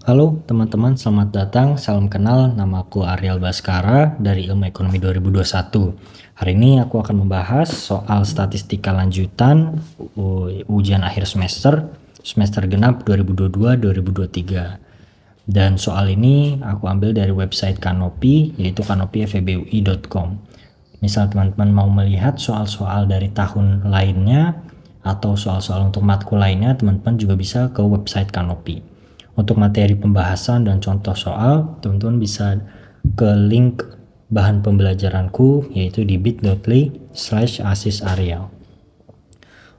Halo teman-teman, selamat datang, salam kenal, nama aku Ariel Baskara dari Ilmu Ekonomi 2021. Hari ini aku akan membahas soal statistika lanjutan ujian akhir semester genap 2022-2023. Dan soal ini aku ambil dari website Kanopi, yaitu kanopifebui.com. Misal teman-teman mau melihat soal-soal dari tahun lainnya atau soal-soal untuk matkul lainnya, teman-teman juga bisa ke website Kanopi. Untuk materi pembahasan dan contoh soal, teman-teman bisa ke link bahan pembelajaranku, yaitu di bit.ly/asisariel.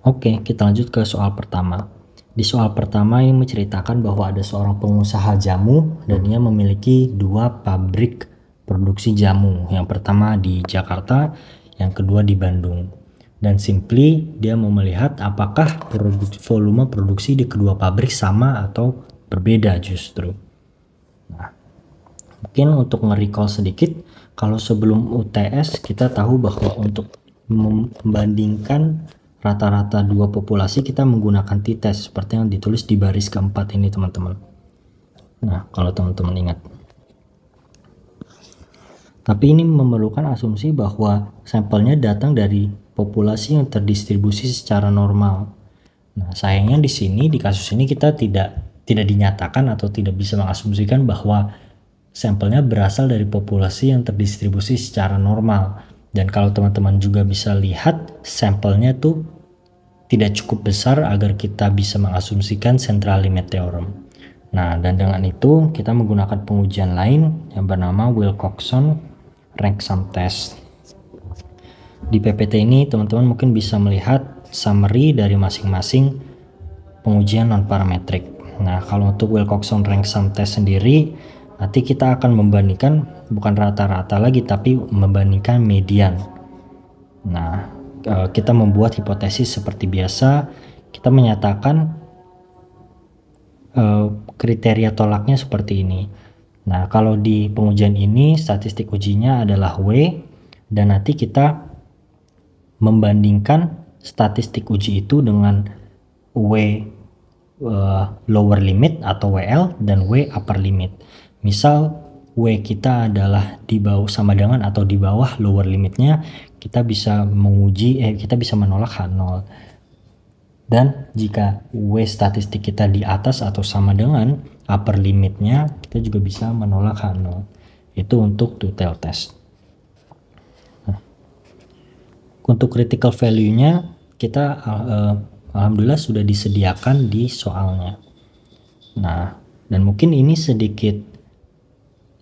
Oke, kita lanjut ke soal pertama. Di soal pertama ini menceritakan bahwa ada seorang pengusaha jamu dan dia memiliki 2 pabrik produksi jamu. Yang pertama di Jakarta, yang kedua di Bandung. Dan simply dia mau melihat apakah volume produksi di kedua pabrik sama atau berbeda justru. Nah, mungkin untuk nge-recall sedikit, kalau sebelum UTS kita tahu bahwa untuk membandingkan rata-rata dua populasi kita menggunakan t-test seperti yang ditulis di baris keempat ini teman-teman. Nah, kalau teman-teman ingat. Tapi ini memerlukan asumsi bahwa sampelnya datang dari populasi yang terdistribusi secara normal. Nah, sayangnya di sini, di kasus ini kita tidak dinyatakan atau tidak bisa mengasumsikan bahwa sampelnya berasal dari populasi yang terdistribusi secara normal. Dan kalau teman-teman juga bisa lihat, sampelnya tuh tidak cukup besar agar kita bisa mengasumsikan central limit theorem. Nah, dan dengan itu kita menggunakan pengujian lain yang bernama Wilcoxon Rank Sum Test. Di PPT ini teman-teman mungkin bisa melihat summary dari masing-masing pengujian non-parametrik. Nah, kalau untuk Wilcoxon Rank Sum Test sendiri, nanti kita akan membandingkan bukan rata-rata lagi, tapi membandingkan median. Nah, kita membuat hipotesis seperti biasa. Kita menyatakan kriteria tolaknya seperti ini. Nah, kalau di pengujian ini, statistik ujinya adalah W, dan nanti kita membandingkan statistik uji itu dengan W lower limit atau WL dan W upper limit. Misal W kita adalah di bawah sama dengan atau di bawah lower limitnya, kita bisa kita bisa menolak H0. Dan jika W statistik kita di atas atau sama dengan upper limitnya, kita juga bisa menolak H0. Itu untuk two-tailed test. Nah, untuk critical value-nya kita alhamdulillah sudah disediakan di soalnya. Nah, dan mungkin ini sedikit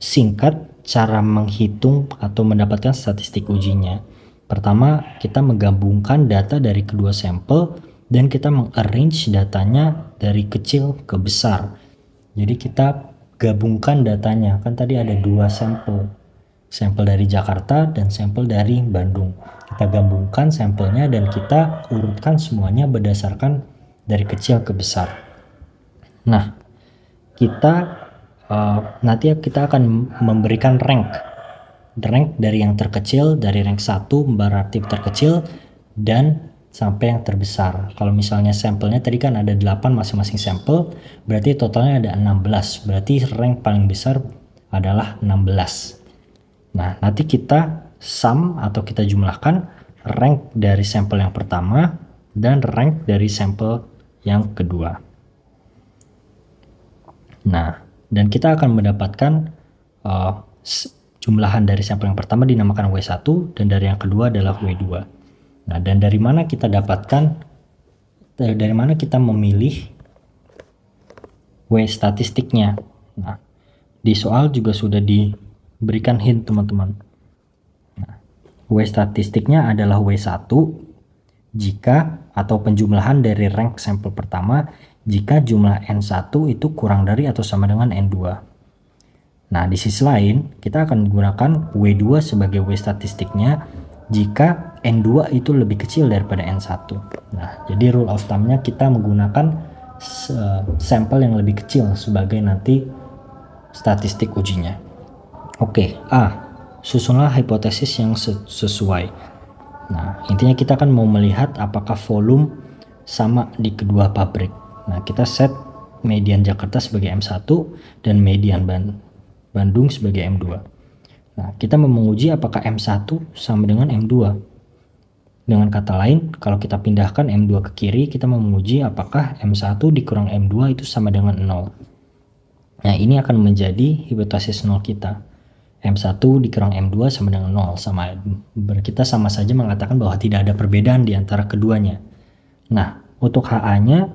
singkat cara menghitung atau mendapatkan statistik ujinya. Pertama, kita menggabungkan data dari kedua sampel dan kita mengarrange datanya dari kecil ke besar. Jadi kita gabungkan datanya. Kan tadi ada 2 sampel. Sampel dari Jakarta dan sampel dari Bandung. Kita gabungkan sampelnya dan kita urutkan semuanya berdasarkan dari kecil ke besar. Nah, nanti kita akan memberikan rank dari yang terkecil, dari rank 1 berarti terkecil dan sampai yang terbesar. Kalau misalnya sampelnya tadi kan ada 8 masing-masing sampel, berarti totalnya ada 16. Berarti rank paling besar adalah 16. Nah, nanti kita sum atau kita jumlahkan rank dari sampel yang pertama dan rank dari sampel yang kedua. Nah, dan kita akan mendapatkan jumlahan dari sampel yang pertama dinamakan W1 dan dari yang kedua adalah W2. Nah, dan dari mana kita memilih W statistiknya? Nah, di soal juga sudah diberikan hint teman-teman. Nah, W statistiknya adalah W1 jika atau penjumlahan dari rank sampel pertama jika jumlah N1 itu kurang dari atau sama dengan N2. Nah, di sisi lain kita akan menggunakan W2 sebagai W statistiknya jika N2 itu lebih kecil daripada N1. Nah, jadi rule of thumb-nya kita menggunakan sampel yang lebih kecil sebagai nanti statistik ujinya. Oke, susunlah hipotesis yang sesuai. Nah, intinya kita akan mau melihat apakah volume sama di kedua pabrik. Nah, kita set median Jakarta sebagai M1 dan median Bandung sebagai M2. Nah, kita mau menguji apakah M1 sama dengan M2. Dengan kata lain, kalau kita pindahkan M2 ke kiri, kita mau menguji apakah M1 dikurang M2 itu sama dengan 0. Nah, ini akan menjadi hipotesis 0 kita. M1 dikurang M2 sama dengan 0. Kita sama saja mengatakan bahwa tidak ada perbedaan di antara keduanya. Nah, untuk HA-nya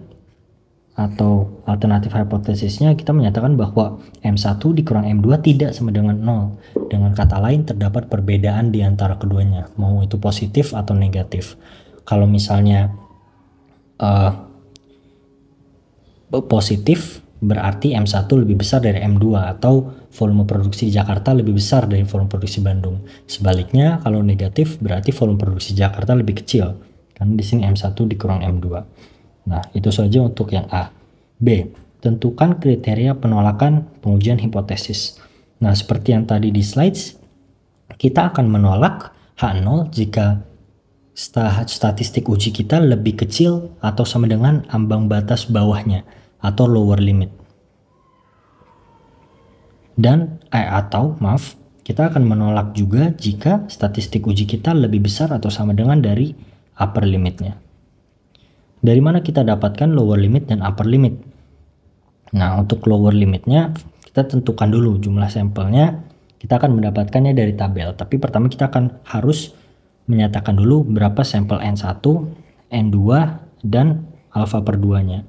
atau alternatif hipotesisnya kita menyatakan bahwa M1 dikurang M2 tidak sama dengan 0. Dengan kata lain, terdapat perbedaan di antara keduanya, mau itu positif atau negatif. Kalau misalnya positif, berarti M1 lebih besar dari M2 atau volume produksi Jakarta lebih besar dari volume produksi Bandung. Sebaliknya, kalau negatif berarti volume produksi Jakarta lebih kecil, karena di sini M1 dikurang M2. Nah, itu saja untuk yang A. B. Tentukan kriteria penolakan pengujian hipotesis. Nah, seperti yang tadi di slides, kita akan menolak H0 jika statistik uji kita lebih kecil atau sama dengan ambang batas bawahnya atau lower limit. Dan kita akan menolak juga jika statistik uji kita lebih besar atau sama dengan dari upper limitnya. Dari mana kita dapatkan lower limit dan upper limit? Nah, untuk lower limitnya kita tentukan dulu jumlah sampelnya. Kita akan mendapatkannya dari tabel. Tapi pertama kita akan harus menyatakan dulu berapa sampel N1, N2, dan alfa per 2-nya.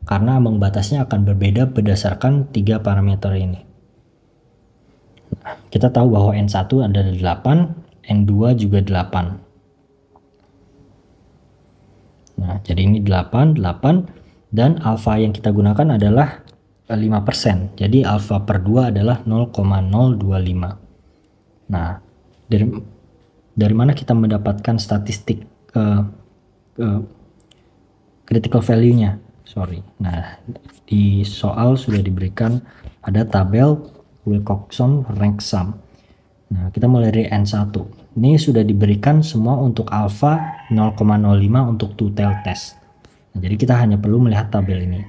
Karena ambang batasnya akan berbeda berdasarkan 3 parameter ini. Nah, kita tahu bahwa N1 ada 8, N2 juga 8. Nah, jadi ini 8, dan alfa yang kita gunakan adalah 5%. Jadi alfa per 2 adalah 0,025. Nah, dari mana kita mendapatkan statistik critical value-nya? Nah, di soal sudah diberikan ada tabel Wilcoxon rank sum. Nah, kita mulai dari N1. Ini sudah diberikan semua untuk alfa 0,05 untuk two-tailed test. Nah, jadi kita hanya perlu melihat tabel ini.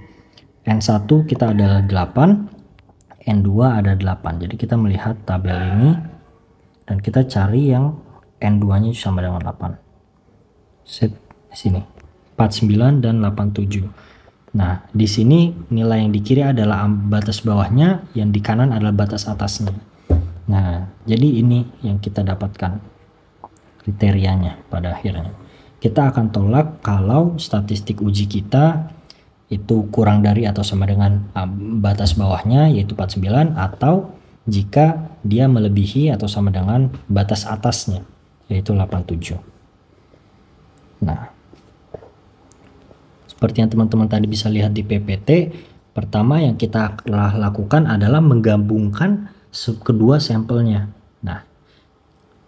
N1 kita ada 8, N2 ada 8. Jadi kita melihat tabel ini dan kita cari yang N2-nya sama dengan 8. Set di sini 49 dan 87. Nah, di sini nilai yang di kiri adalah batas bawahnya, yang di kanan adalah batas atasnya. Nah, jadi ini yang kita dapatkan kriterianya pada akhirnya. Kita akan tolak kalau statistik uji kita itu kurang dari atau sama dengan batas bawahnya yaitu 49, atau jika dia melebihi atau sama dengan batas atasnya yaitu 87. Nah, seperti yang teman-teman tadi bisa lihat di PPT, pertama yang kita lakukan adalah menggabungkan kedua sampelnya. Nah,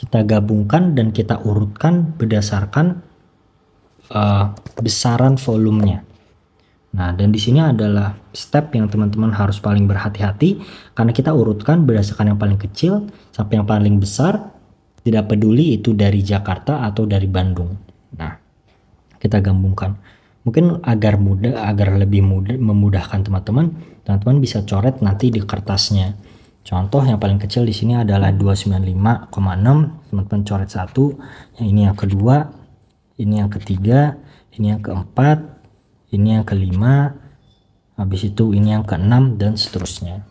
kita gabungkan dan kita urutkan berdasarkan besaran volumenya. Nah, dan di sini adalah step yang teman-teman harus paling berhati-hati, karena kita urutkan berdasarkan yang paling kecil sampai yang paling besar, tidak peduli itu dari Jakarta atau dari Bandung. Nah, kita gabungkan. Mungkin agar lebih memudahkan teman-teman bisa coret nanti di kertasnya. Contoh yang paling kecil di sini adalah 295,6. Teman-teman coret satu. Yang ini yang kedua, ini yang ketiga, ini yang keempat, ini yang kelima, habis itu ini yang keenam, dan seterusnya.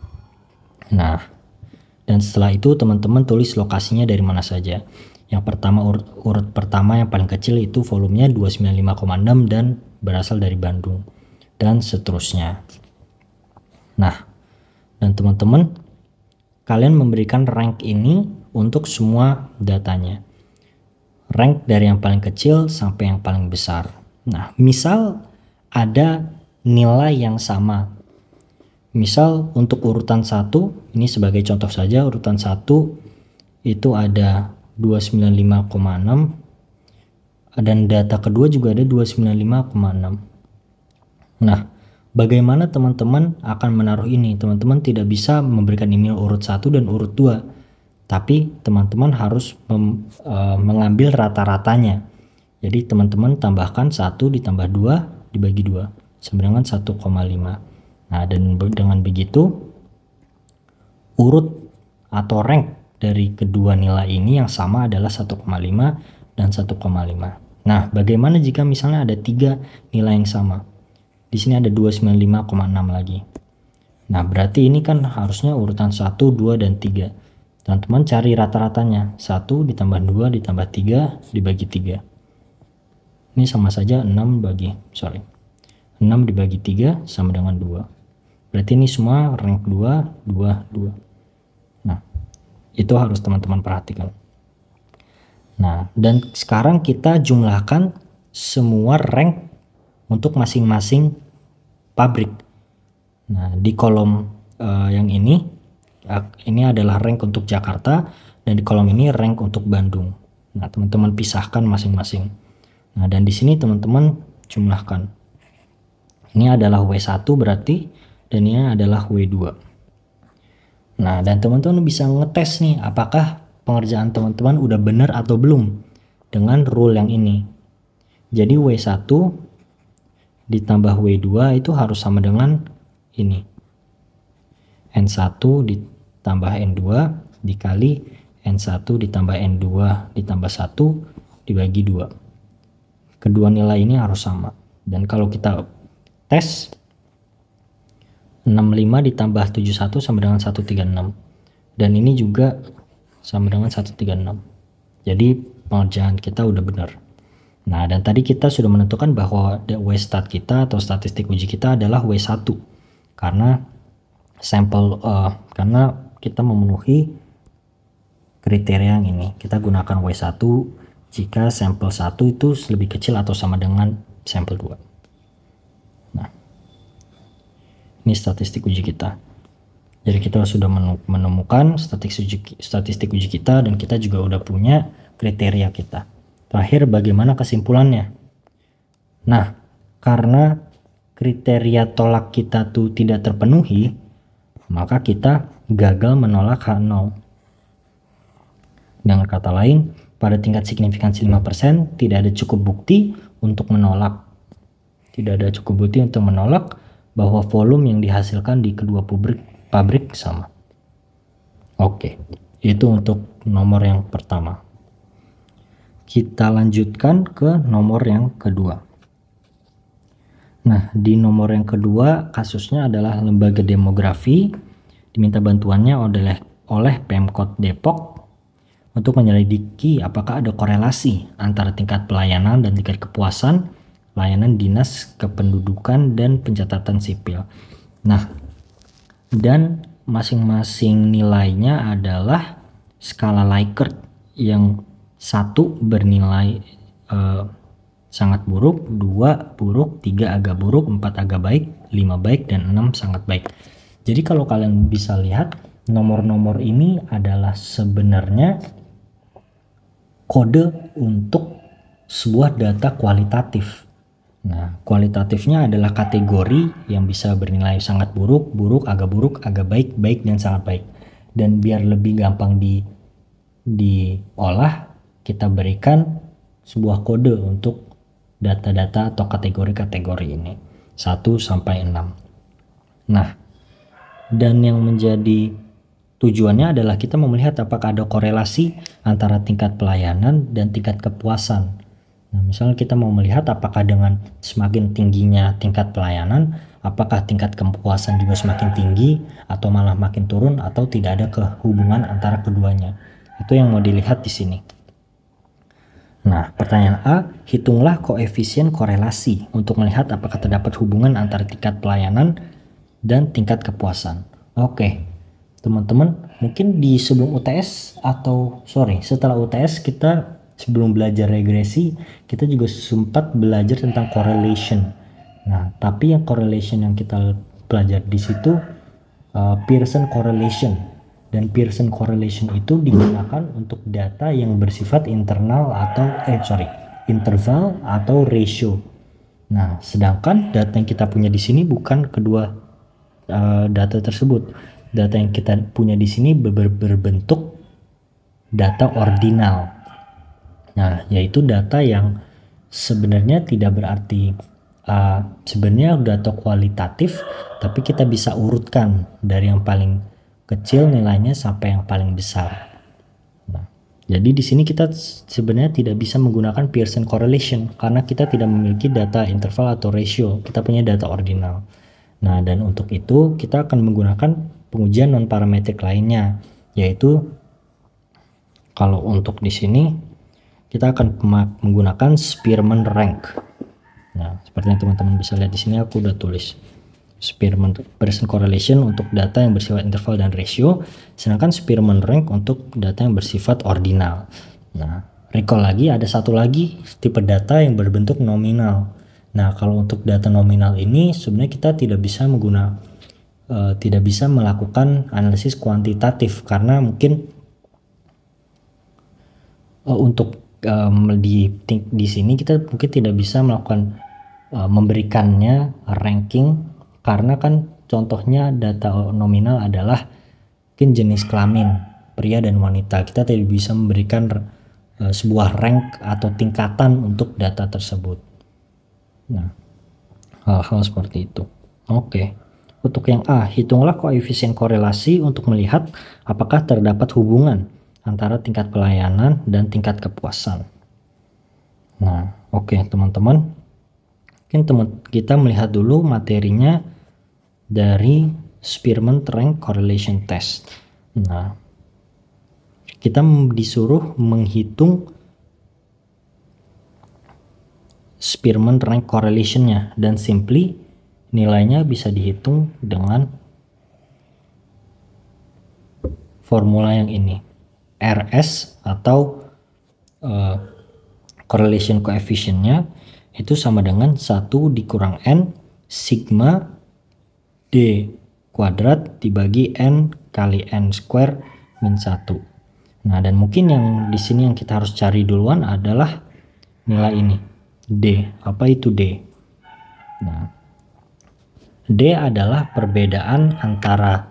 Nah, dan setelah itu teman-teman tulis lokasinya dari mana saja. Yang pertama, urut pertama yang paling kecil itu volumenya 295,6 dan berasal dari Bandung, dan seterusnya. Nah, dan teman-teman, kalian memberikan rank ini untuk semua datanya. Rank dari yang paling kecil sampai yang paling besar. Nah, misal ada nilai yang sama. Misal untuk urutan 1, ini sebagai contoh saja, urutan 1 itu ada 295,6, dan data kedua juga ada 295,6. Nah, bagaimana teman-teman akan menaruh ini? Teman-teman tidak bisa memberikan ini urut 1 dan urut 2, tapi teman-teman harus mengambil rata-ratanya. Jadi teman-teman tambahkan 1 ditambah 2 dibagi 2 sama dengan 1,5. Nah, dan dengan begitu urut atau rank dari kedua nilai ini yang sama adalah 1,5 dan 1,5. Nah, bagaimana jika misalnya ada 3 nilai yang sama? Di sini ada 295,6 lagi. Nah, berarti ini kan harusnya urutan 1, 2, dan 3. Teman-teman cari rata-ratanya. 1 ditambah 2 ditambah 3 dibagi 3. Ini sama saja 6 dibagi 3 sama dengan 2. Berarti ini semua rank 2, 2, 2. Nah, itu harus teman-teman perhatikan. Nah, dan sekarang kita jumlahkan semua rank untuk masing-masing pabrik. Nah, di kolom yang ini adalah rank untuk Jakarta, dan di kolom ini rank untuk Bandung. Nah, teman-teman pisahkan masing-masing. Nah, dan di sini teman-teman jumlahkan. Ini adalah W1 berarti, dan ini adalah W2. Nah, dan teman-teman bisa ngetes nih apakah pengerjaan teman-teman udah benar atau belum dengan rule yang ini. Jadi W1 ditambah W2 itu harus sama dengan ini. N1 ditambah N2 dikali N1 ditambah N2 ditambah 1 dibagi 2. Kedua nilai ini harus sama. Dan kalau kita tes, 65 ditambah 71 sama dengan 136. Dan ini juga sama dengan 136. Jadi pengerjaan kita udah benar. Nah, dan tadi kita sudah menentukan bahwa W-stat kita atau statistik uji kita adalah W1. Karena karena kita memenuhi kriteria yang ini. Kita gunakan W1 jika sampel 1 itu lebih kecil atau sama dengan sampel 2. Nah, ini statistik uji kita. Jadi kita sudah menemukan statistik uji kita, dan kita juga udah punya kriteria kita. Terakhir, bagaimana kesimpulannya? Nah, karena kriteria tolak kita tuh tidak terpenuhi, maka kita gagal menolak H0. Dengan kata lain, pada tingkat signifikansi 5% tidak ada cukup bukti untuk menolak. Tidak ada cukup bukti untuk menolak bahwa volume yang dihasilkan di kedua pabrik sama. Oke, itu untuk nomor yang pertama. Kita lanjutkan ke nomor yang kedua. Nah, di nomor yang kedua kasusnya adalah lembaga demografi diminta bantuannya oleh Pemkot Depok untuk menyelidiki apakah ada korelasi antara tingkat pelayanan dan tingkat kepuasan layanan dinas kependudukan dan pencatatan sipil. Nah, dan masing-masing nilainya adalah skala Likert, yang 1 bernilai sangat buruk, 2 buruk, 3 agak buruk, 4 agak baik, 5 baik, dan 6 sangat baik. Jadi kalau kalian bisa lihat, nomor-nomor ini adalah sebenarnya kode untuk sebuah data kualitatif. Nah, kualitatifnya adalah kategori yang bisa bernilai sangat buruk, buruk, agak baik, baik, dan sangat baik. Dan biar lebih gampang diolah, kita berikan sebuah kode untuk data-data atau kategori-kategori ini, 1 sampai 6. Nah, dan yang menjadi tujuannya adalah kita mau melihat apakah ada korelasi antara tingkat pelayanan dan tingkat kepuasan. Nah, misalnya kita mau melihat apakah dengan semakin tingginya tingkat pelayanan, apakah tingkat kepuasan juga semakin tinggi atau malah makin turun, atau tidak ada kehubungan antara keduanya. Itu yang mau dilihat di sini. Nah, pertanyaan A, hitunglah koefisien korelasi untuk melihat apakah terdapat hubungan antara tingkat pelayanan dan tingkat kepuasan. Oke, teman-teman, mungkin di sebelum UTS setelah UTS kita sebelum belajar regresi, kita juga sempat belajar tentang correlation. Nah, tapi yang correlation yang kita pelajari di situ Pearson correlation. Dan Pearson correlation itu digunakan untuk data yang bersifat interval atau ratio. Nah, sedangkan data yang kita punya di sini bukan kedua data tersebut. Data yang kita punya di sini berbentuk data ordinal. Nah, yaitu data yang sebenarnya tidak berarti sebenarnya data kualitatif, tapi kita bisa urutkan dari yang paling kecil nilainya sampai yang paling besar. Nah, jadi di sini kita sebenarnya tidak bisa menggunakan Pearson correlation karena kita tidak memiliki data interval atau ratio, kita punya data ordinal. Nah, dan untuk itu kita akan menggunakan pengujian non parametrik lainnya, yaitu kalau untuk di sini kita akan menggunakan Spearman rank. Nah, seperti yang teman-teman bisa lihat di sini aku udah tulis Spearman Pearson correlation untuk data yang bersifat interval dan ratio, sedangkan Spearman rank untuk data yang bersifat ordinal. Nah, recall lagi ada satu lagi tipe data yang berbentuk nominal. Nah, kalau untuk data nominal ini sebenarnya kita tidak bisa melakukan analisis kuantitatif karena mungkin untuk di sini kita mungkin tidak bisa melakukan memberikannya ranking karena kan contohnya data nominal adalah mungkin jenis kelamin pria dan wanita, kita tidak bisa memberikan sebuah rank atau tingkatan untuk data tersebut. Nah, hal-hal seperti itu. Oke. Untuk yang A, hitunglah koefisien korelasi untuk melihat apakah terdapat hubungan antara tingkat pelayanan dan tingkat kepuasan. Nah, oke teman-teman. Mungkin kita melihat dulu materinya dari Spearman Rank Correlation Test. Nah, kita disuruh menghitung Spearman Rank Correlation-nya dan simply nilainya bisa dihitung dengan formula yang ini. RS atau correlation coefficient-nya itu sama dengan 1 dikurang N sigma D kuadrat dibagi N kali N square min 1. Nah, dan mungkin yang di sini yang kita harus cari duluan adalah nilai ini. D. Apa itu D? Nah, D adalah perbedaan antara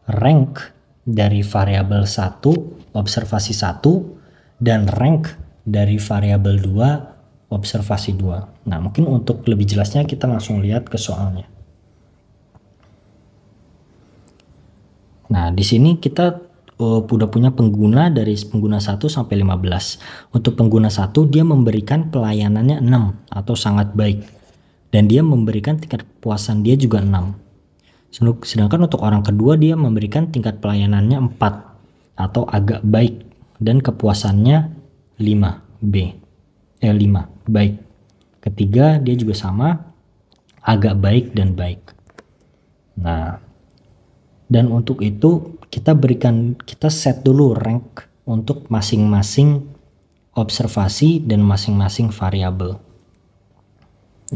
rank dari variabel 1, observasi 1, dan rank dari variabel 2, observasi 2. Nah, mungkin untuk lebih jelasnya kita langsung lihat ke soalnya. Nah, di sini kita udah punya pengguna dari pengguna 1 sampai 15. Untuk pengguna 1 dia memberikan pelayanannya 6 atau sangat baik. Dan dia memberikan tingkat kepuasan dia juga 6. Sedangkan untuk orang kedua dia memberikan tingkat pelayanannya 4 atau agak baik dan kepuasannya 5 baik. Ketiga dia juga sama, agak baik dan baik. Nah, dan untuk itu kita set dulu rank untuk masing-masing observasi dan masing-masing variabel.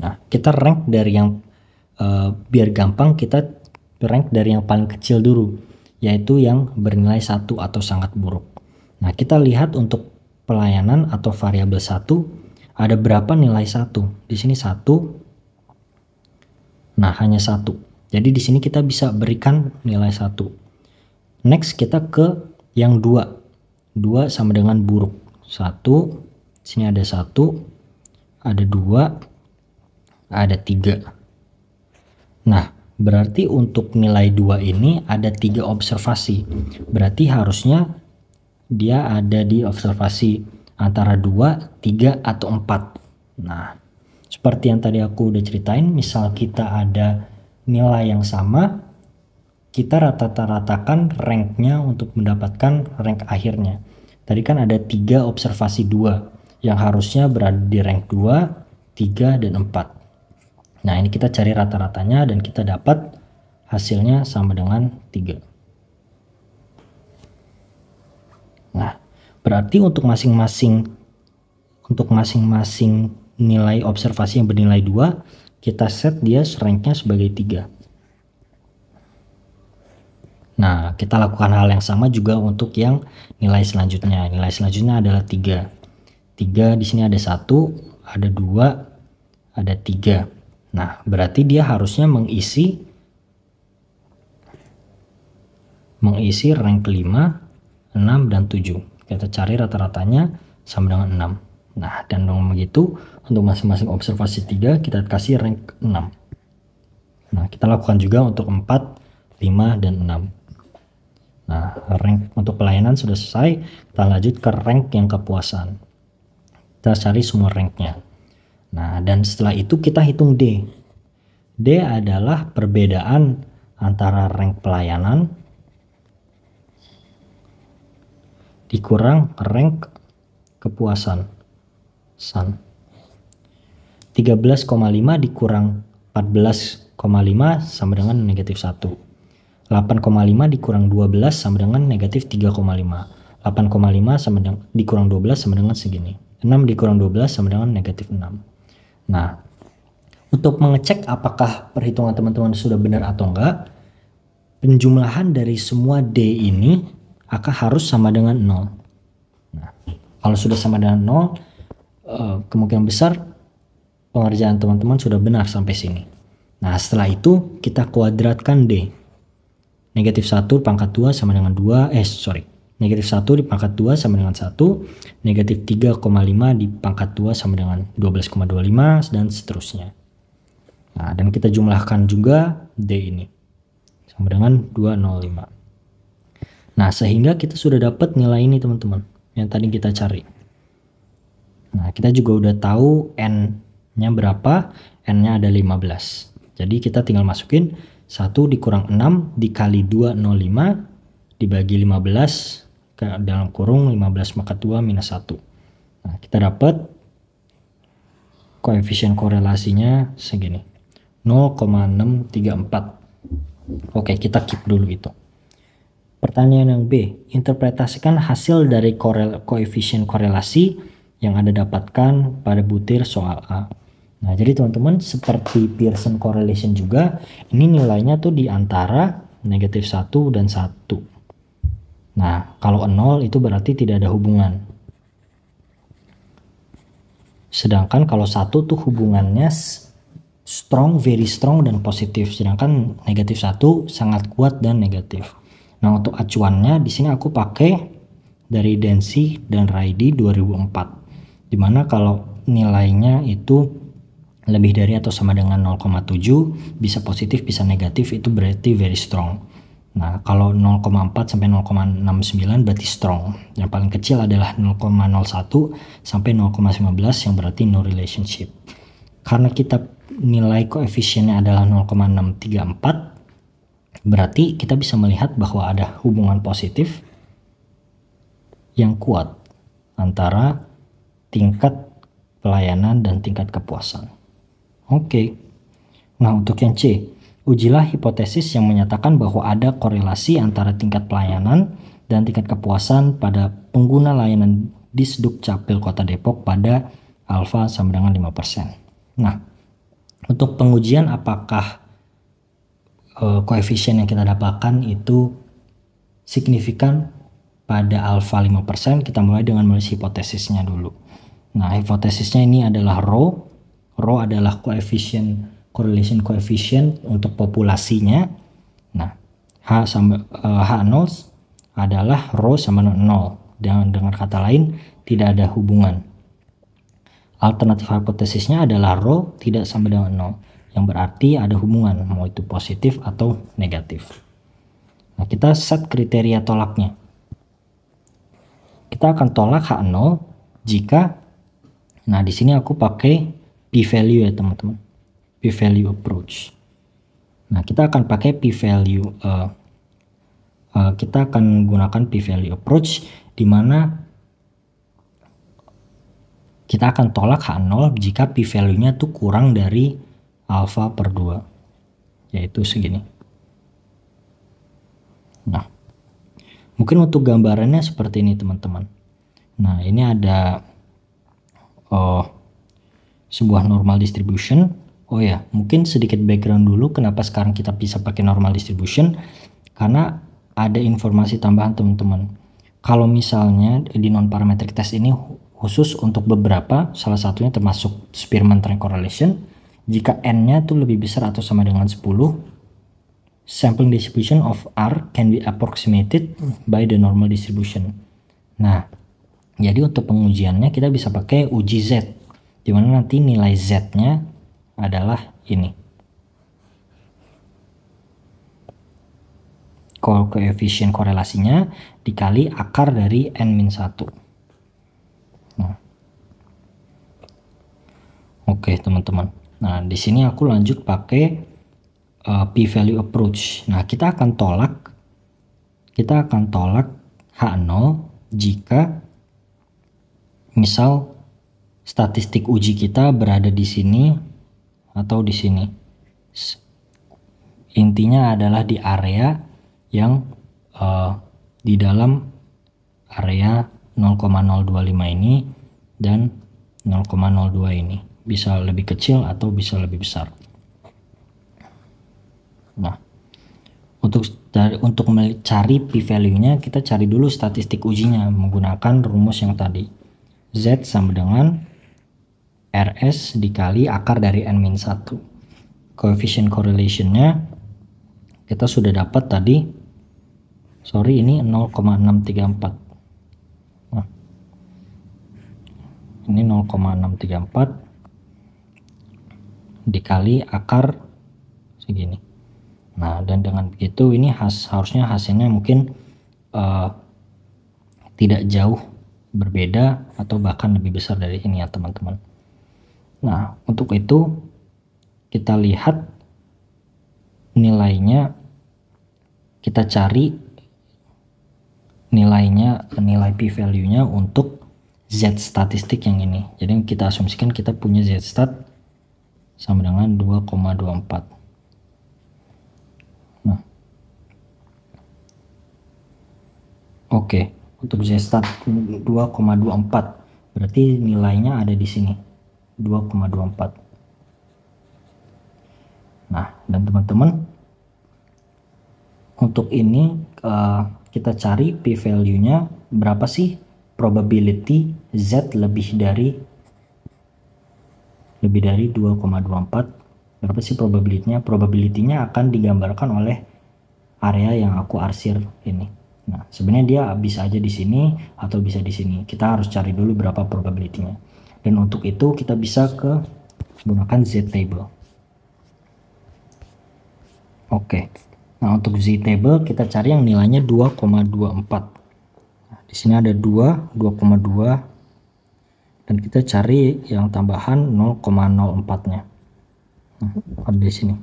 Nah, kita rank dari yang biar gampang kita rank dari yang paling kecil dulu, yaitu yang bernilai 1 atau sangat buruk. Nah, kita lihat untuk pelayanan atau variabel 1 ada berapa nilai 1. Di sini 1. Nah, hanya 1. Jadi di sini kita bisa berikan nilai 1. Next kita ke yang 2. 2 sama dengan buruk. 1, sini ada 1, ada 2, ada 3. Nah, berarti untuk nilai 2 ini ada 3 observasi. Berarti harusnya dia ada di observasi antara 2, 3, atau 4. Nah, seperti yang tadi aku udah ceritain, misal kita ada nilai yang sama, kita rata-ratakan ranknya untuk mendapatkan rank akhirnya. Tadi kan ada 3 observasi 2 yang harusnya berada di rank 2, 3, dan 4. Nah, ini kita cari rata-ratanya dan kita dapat hasilnya sama dengan 3. Nah, berarti untuk masing-masing nilai observasi yang bernilai 2, kita set dia ranknya sebagai 3. Nah, kita lakukan hal yang sama juga untuk yang nilai selanjutnya. Nilai selanjutnya adalah 3. 3 di sini ada 1, ada 2, ada 3. Nah, berarti dia harusnya mengisi rank 5, 6, dan 7. Kita cari rata-ratanya sama dengan 6. Nah, dan dengan begitu untuk masing-masing observasi 3 kita kasih rank 6. Nah, kita lakukan juga untuk 4, 5, dan 6. Nah, rank untuk pelayanan sudah selesai. Kita lanjut ke rank yang kepuasan. Kita cari semua ranknya. Nah, dan setelah itu kita hitung D. D adalah perbedaan antara rank pelayanan dikurang rank kepuasan. 13,5 dikurang 14,5 sama dengan negatif 1. 8,5 dikurang 12 sama dengan negatif 3,5. 8,5 sama dengan dikurang 12 sama dengan segini. 6 dikurang 12 sama dengan negatif 6. Nah, untuk mengecek apakah perhitungan teman-teman sudah benar atau enggak, penjumlahan dari semua D ini akan harus sama dengan 0. Nah, kalau sudah sama dengan 0, kemungkinan besar pengerjaan teman-teman sudah benar sampai sini. Nah, setelah itu kita kuadratkan D. Negatif 1 pangkat 2 sama dengan 2, negatif 1 di pangkat 2 sama dengan 1, negatif 3,5 di pangkat 2 sama dengan 12,25, dan seterusnya. Nah, dan kita jumlahkan juga D ini sama dengan 205. Nah, sehingga kita sudah dapat nilai ini teman-teman yang tadi kita cari. Nah, kita juga udah tahu N-nya berapa, N-nya ada 15. Jadi kita tinggal masukin 1 dikurang 6 dikali 205 dibagi 15 ke dalam kurung 15 pangkat 2 minus 1. Nah, kita dapat koefisien korelasinya segini, 0,634. Oke, kita keep dulu itu. Pertanyaan yang B, interpretasikan hasil dari koefisien korelasi yang Anda dapatkan pada butir soal A. Nah, jadi teman-teman seperti Pearson correlation juga, ini nilainya tuh di antara negatif 1 dan 1. Nah, kalau 0 itu berarti tidak ada hubungan. Sedangkan kalau 1 tuh hubungannya strong, very strong, dan positif. Sedangkan negatif 1 sangat kuat dan negatif. Nah, untuk acuannya di sini aku pakai dari Densi dan Raidi 2004. Dimana kalau nilainya itu lebih dari atau sama dengan 0,7, bisa positif bisa negatif, itu berarti very strong. Nah, kalau 0,4 sampai 0,69 berarti strong. Yang paling kecil adalah 0,01 sampai 0,15 yang berarti no relationship. Karena kita nilai koefisiennya adalah 0,634, berarti kita bisa melihat bahwa ada hubungan positif yang kuat antara tingkat pelayanan dan tingkat kepuasan. Oke. Nah, untuk yang C, ujilah hipotesis yang menyatakan bahwa ada korelasi antara tingkat pelayanan dan tingkat kepuasan pada pengguna layanan Disduk Capil Kota Depok pada alfa sama dengan 5%. Nah, untuk pengujian apakah koefisien yang kita dapatkan itu signifikan pada alfa 5%, kita mulai dengan menulis hipotesisnya dulu. Nah, hipotesisnya ini adalah rho. Rho adalah correlation coefficient untuk populasinya. Nah, H0 adalah rho sama 0. Dengan kata lain, tidak ada hubungan. Alternatif hipotesisnya adalah rho tidak sama dengan 0. Yang berarti ada hubungan, mau itu positif atau negatif. Nah, kita set kriteria tolaknya. Kita akan tolak H0 jika, nah di sini aku pakai p-value ya teman-teman, p-value approach. Nah, kita akan pakai p-value, kita akan gunakan p-value approach, di mana kita akan tolak H0 jika p-value-nya tuh kurang dari alfa per 2, yaitu segini. Nah, mungkin untuk gambarannya seperti ini teman-teman. Nah, ini ada sebuah normal distribution. Oh ya, mungkin sedikit background dulu kenapa sekarang kita bisa pakai normal distribution, karena ada informasi tambahan teman-teman. Kalau misalnya di non-parametric test ini khusus untuk beberapa, salah satunya termasuk Spearman Rank Correlation, jika n-nya tuh lebih besar atau sama dengan 10, sampling distribution of R can be approximated by the normal distribution. Nah, Jadi untuk pengujiannya kita bisa pakai uji Z, dimana nanti nilai Z-nya adalah ini. Koefisien korelasinya dikali akar dari N-1. Nah. Oke, teman-teman. Nah, di sini aku lanjut pakai p-value approach. Nah, kita akan tolak H0 jika misal statistik uji kita berada di sini atau di sini. Intinya adalah di area yang di dalam area 0,025 ini dan 0,02 ini. Bisa lebih kecil atau bisa lebih besar. Nah, untuk mencari p-value-nya kita cari dulu statistik ujinya menggunakan rumus yang tadi. Z sama dengan RS dikali akar dari N-1. Coefficient correlation-nya kita sudah dapat tadi. Sorry, ini 0,634. Nah, ini 0,634 dikali akar segini. Nah, dan dengan begitu ini harusnya hasilnya mungkin tidak jauh berbeda atau bahkan lebih besar dari ini ya teman-teman. Nah, untuk itu kita lihat nilainya, kita cari nilainya, nilai p-value-nya untuk Z statistik yang ini. Jadi kita asumsikan kita punya Z stat sama dengan 2,24. Nah, oke, untuk Z stat 2,24 berarti nilainya ada di sini 2,24. Nah, dan teman-teman, untuk ini kita cari p-value-nya berapa sih probability Z lebih dari 2,24. Berapa sih probability-nya? Probability-nya akan digambarkan oleh area yang aku arsir ini. Nah, sebenarnya dia bisa aja di sini atau bisa di sini. Kita harus cari dulu berapa probability-nya. Dan untuk itu kita bisa menggunakan Z table. Oke. Nah, untuk Z table kita cari yang nilainya 2,24. Nah, di sini ada 2,2 dan kita cari yang tambahan 0,04-nya. Nah, ada di sini.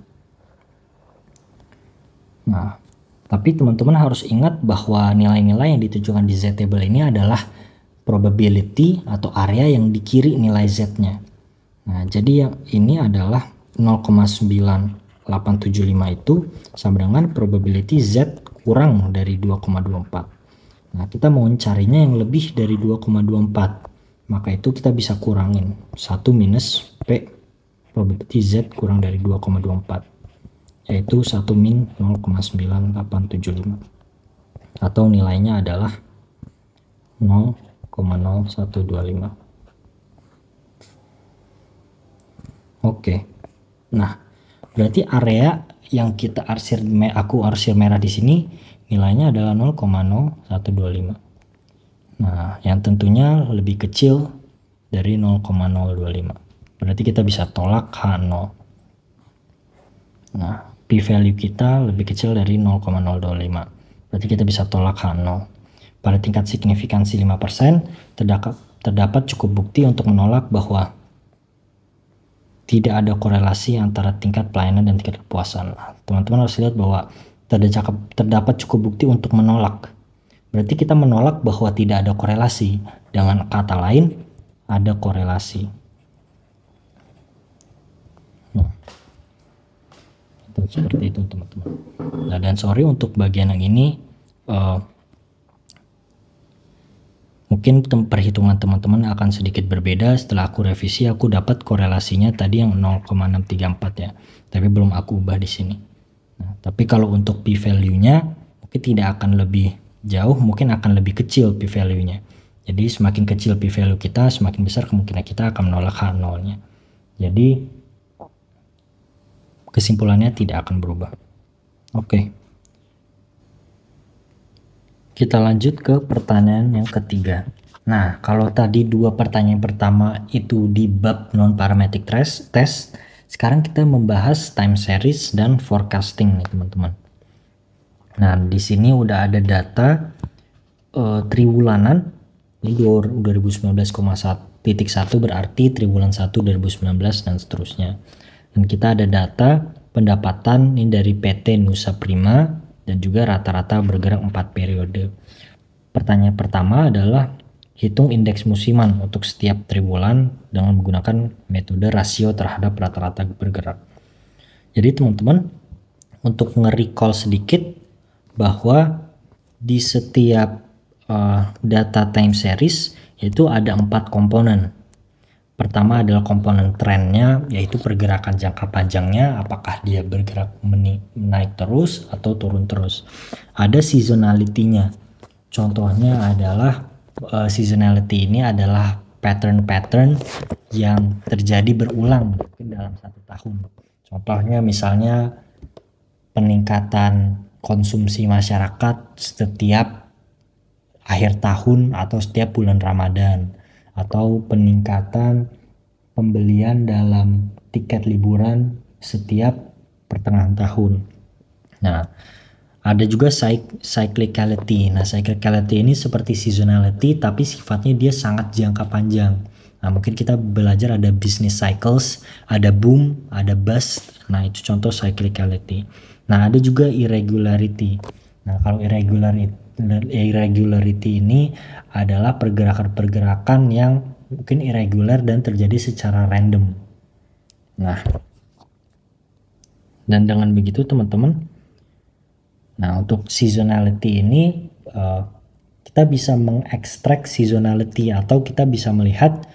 Nah, tapi teman-teman harus ingat bahwa nilai-nilai yang ditujukan di Z table ini adalah probability atau area yang di kiri nilai Z-nya. Nah, jadi yang ini adalah 0,9875 itu sama dengan probability Z kurang dari 2,24. Nah, kita mau mencarinya yang lebih dari 2,24. Maka itu kita bisa kurangin 1 minus P probability Z kurang dari 2,24. Yaitu 1 min 0,9875. Atau nilainya adalah 0,0125. Oke. Nah, berarti area yang aku arsir merah di sini nilainya adalah 0,0125. Nah, yang tentunya lebih kecil dari 0,025. Berarti kita bisa tolak H0. Nah, p-value kita lebih kecil dari 0,025. Berarti kita bisa tolak H0. Pada tingkat signifikansi 5%, terdapat cukup bukti untuk menolak bahwa tidak ada korelasi antara tingkat pelayanan dan tingkat kepuasan. Teman-teman harus lihat bahwa terdapat cukup bukti untuk menolak. Berarti kita menolak bahwa tidak ada korelasi. Dengan kata lain, ada korelasi. Nah, seperti itu teman-teman. Nah, dan sorry untuk bagian yang ini, mungkin perhitungan teman-teman akan sedikit berbeda. Setelah aku revisi, aku dapat korelasinya tadi yang 0,634 ya, tapi belum aku ubah di sini. Nah, tapi kalau untuk p-value-nya mungkin tidak akan lebih jauh, mungkin akan lebih kecil p-value-nya. Jadi semakin kecil p-value kita, semakin besar kemungkinan kita akan menolak H0-nya. Jadi kesimpulannya tidak akan berubah. Oke. Kita lanjut ke pertanyaan yang ketiga. Nah, kalau tadi dua pertanyaan pertama itu di bab non-parametric test, sekarang kita membahas time series dan forecasting nih teman-teman. Nah, di sini udah ada data triwulanan. Ini 2019,1 berarti triwulan 1 2019 dan seterusnya. Dan kita ada data pendapatan ini dari PT Nusa Prima dan juga rata-rata bergerak 4 periode. Pertanyaan pertama adalah hitung indeks musiman untuk setiap triwulan dengan menggunakan metode rasio terhadap rata-rata bergerak. Jadi teman-teman, untuk nge-recall sedikit bahwa di setiap data time series itu ada 4 komponen. Pertama adalah komponen trennya, yaitu pergerakan jangka panjangnya, apakah dia bergerak naik terus atau turun terus. Ada seasonality-nya. Contohnya adalah seasonality ini adalah pattern-pattern yang terjadi berulang dalam satu tahun. Contohnya misalnya peningkatan konsumsi masyarakat setiap akhir tahun atau setiap bulan Ramadan, atau peningkatan pembelian dalam tiket liburan setiap pertengahan tahun. Nah, ada juga cyclicality. Nah, cyclicality ini seperti seasonality tapi sifatnya dia sangat jangka panjang. Nah, mungkin kita belajar ada business cycles, ada boom, ada bust. Nah, itu contoh cyclicality. Nah, ada juga irregularity. Nah, kalau irregularity ini adalah pergerakan-pergerakan yang mungkin irregular dan terjadi secara random. Nah, dan dengan begitu teman-teman, nah untuk seasonality ini kita bisa mengekstrak seasonality atau kita bisa melihat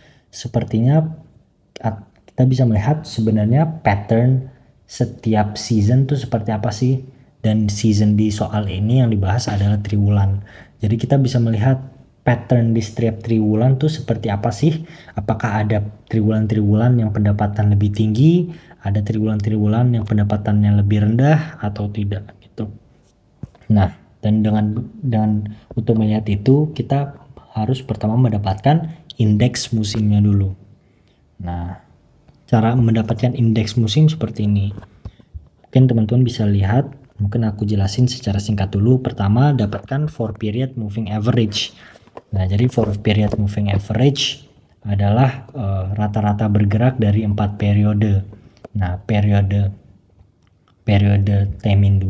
kita bisa melihat sebenarnya pattern setiap season tuh seperti apa sih. Dan season di soal ini yang dibahas adalah triwulan. Jadi kita bisa melihat pattern di setiap triwulan tuh seperti apa sih? Apakah ada triwulan-triwulan yang pendapatan lebih tinggi, ada triwulan-triwulan yang pendapatannya lebih rendah atau tidak gitu. Nah, dan dengan untuk melihat itu kita harus pertama mendapatkan indeks musimnya dulu. Nah, cara mendapatkan indeks musim seperti ini. Mungkin teman-teman bisa lihat. Mungkin aku jelasin secara singkat dulu. Pertama, dapatkan 4 period moving average. Nah, jadi 4 period moving average adalah rata-rata bergerak dari 4 periode. Nah, periode T-2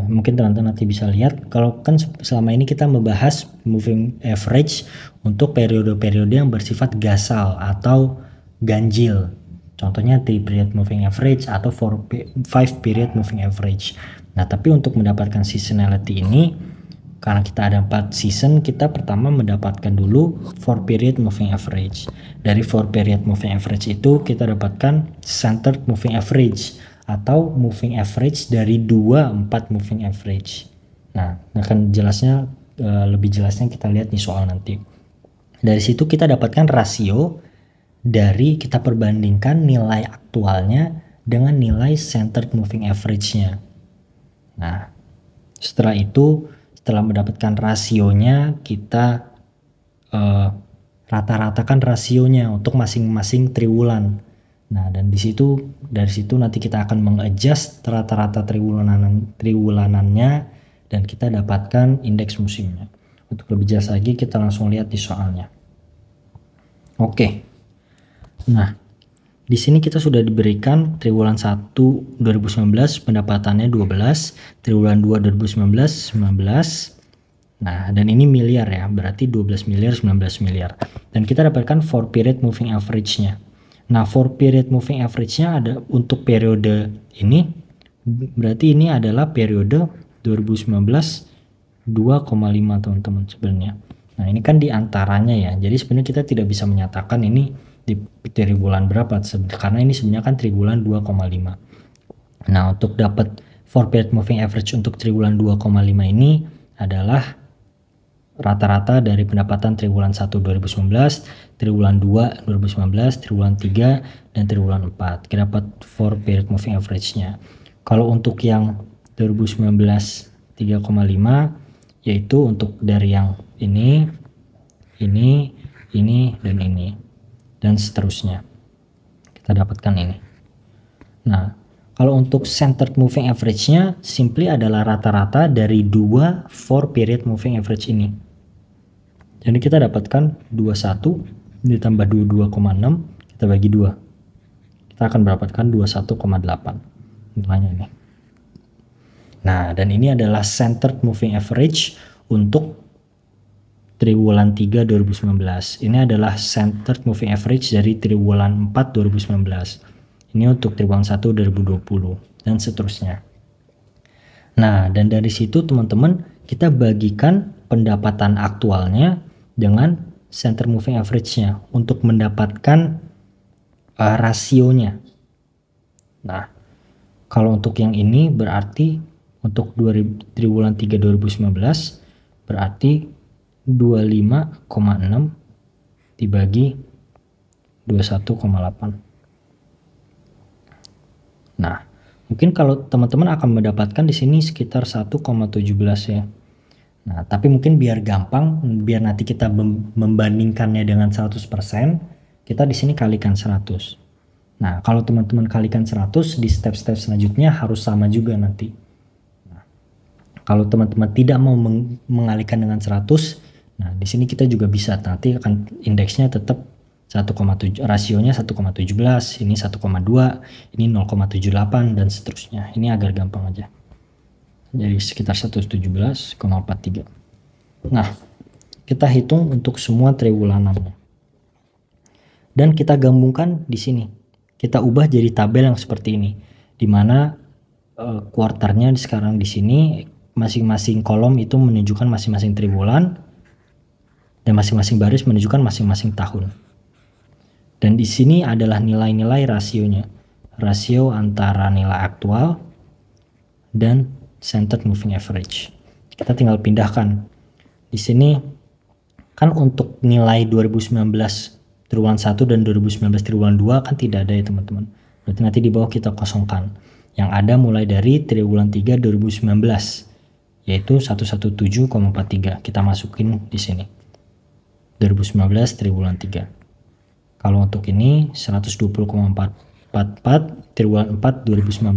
mungkin teman-teman nanti bisa lihat. Kalau kan selama ini kita membahas moving average untuk periode-periode yang bersifat gasal atau ganjil. Contohnya 3 period moving average atau 5 period moving average. Nah, tapi untuk mendapatkan seasonality ini, karena kita ada 4 season, kita pertama mendapatkan dulu 4 period moving average. Dari 4 period moving average itu kita dapatkan centered moving average atau moving average dari 4 moving average. Nah, akan jelasnya lebih jelasnya kita lihat di soal nanti. Dari situ kita dapatkan rasio dari kita perbandingkan nilai aktualnya dengan nilai centered moving average-nya. Nah, setelah mendapatkan rasionya, kita rata-ratakan rasionya untuk masing-masing triwulan. Nah, dan dari situ nanti kita akan mengadjust rata-rata triwulanannya dan kita dapatkan indeks musimnya. Untuk lebih jelas lagi kita langsung lihat di soalnya. Oke. Nah, di sini kita sudah diberikan triwulan 1 2019 pendapatannya 12, triwulan 2 2019 19. Nah, dan ini miliar ya, berarti 12 miliar 19 miliar. Dan kita dapatkan 4 period moving average-nya. Nah, 4 period moving average-nya ada untuk periode ini, berarti ini adalah periode 2019 2,5 teman-teman sebenarnya. Nah, ini kan diantaranya ya, jadi sebenarnya kita tidak bisa menyatakan ini di triwulan berapa, karena ini sebenarnya kan triwulan 2,5. Nah, untuk dapat 4 period moving average untuk triwulan 2,5 ini adalah rata-rata dari pendapatan triwulan 1 2019, triwulan 2 2019, triwulan 3, dan triwulan 4. Kita dapat 4 period moving average-nya. Kalau untuk yang 2019 3,5, yaitu untuk dari yang ini ini, dan ini, dan seterusnya. Kita dapatkan ini. Nah, kalau untuk centered moving average-nya simply adalah rata-rata dari 2 4 period moving average ini. Jadi kita dapatkan 21 ditambah 22,6 kita bagi 2. Kita akan mendapatkan 21,8 nilainya ini. Nah, dan ini adalah centered moving average untuk triwulan 3 2019. Ini adalah centered moving average dari triwulan 4 2019. Ini untuk triwulan 1 2020 dan seterusnya. Nah, dan dari situ teman-teman kita bagikan pendapatan aktualnya dengan centered moving average-nya untuk mendapatkan rasionya. Nah, kalau untuk yang ini berarti untuk triwulan 3 2019 berarti 25,6 dibagi 21,8. Nah, mungkin kalau teman-teman akan mendapatkan di sini sekitar 1,17 ya. Nah, tapi mungkin biar gampang, biar nanti kita membandingkannya dengan 100%, kita di sini kalikan 100. Nah, kalau teman-teman kalikan 100 di step-step selanjutnya harus sama juga nanti. Nah, kalau teman-teman tidak mau mengalihkan dengan 100, nah di sini kita juga bisa, nanti akan indeksnya tetap 1,7, rasionya 1,17, ini 1,2, ini 0,78 dan seterusnya. Ini agar gampang aja. Jadi sekitar 117,43. Nah, kita hitung untuk semua triwulanannya. Dan kita gabungkan di sini. Kita ubah jadi tabel yang seperti ini, di mana kuartalnya sekarang di sini masing-masing kolom itu menunjukkan masing-masing triwulan dan masing-masing baris menunjukkan masing-masing tahun. Dan di sini adalah nilai-nilai rasionya. Rasio antara nilai aktual dan centered moving average. Kita tinggal pindahkan. Di sini kan untuk nilai 2019 triwulan 1 dan 2019 triwulan 2 kan tidak ada ya teman-teman. Berarti nanti di bawah kita kosongkan. Yang ada mulai dari triwulan 3 2019 yaitu 117,43. Kita masukin di sini. 2019 triwulan 3. Kalau untuk ini 120,44 triwulan 4 2019.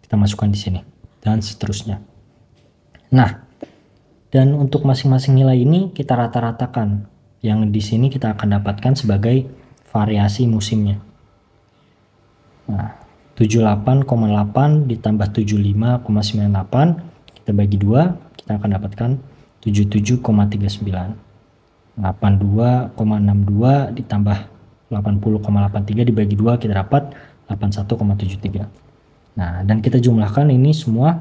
Kita masukkan di sini dan seterusnya. Nah, dan untuk masing-masing nilai ini kita rata-ratakan. Yang di sini kita akan dapatkan sebagai variasi musimnya. Nah, 78,8 ditambah 75,98 kita bagi 2, kita akan dapatkan 77,39. 82,62 ditambah 80,83 dibagi 2 kita dapat 81,73. Nah, dan kita jumlahkan ini semua.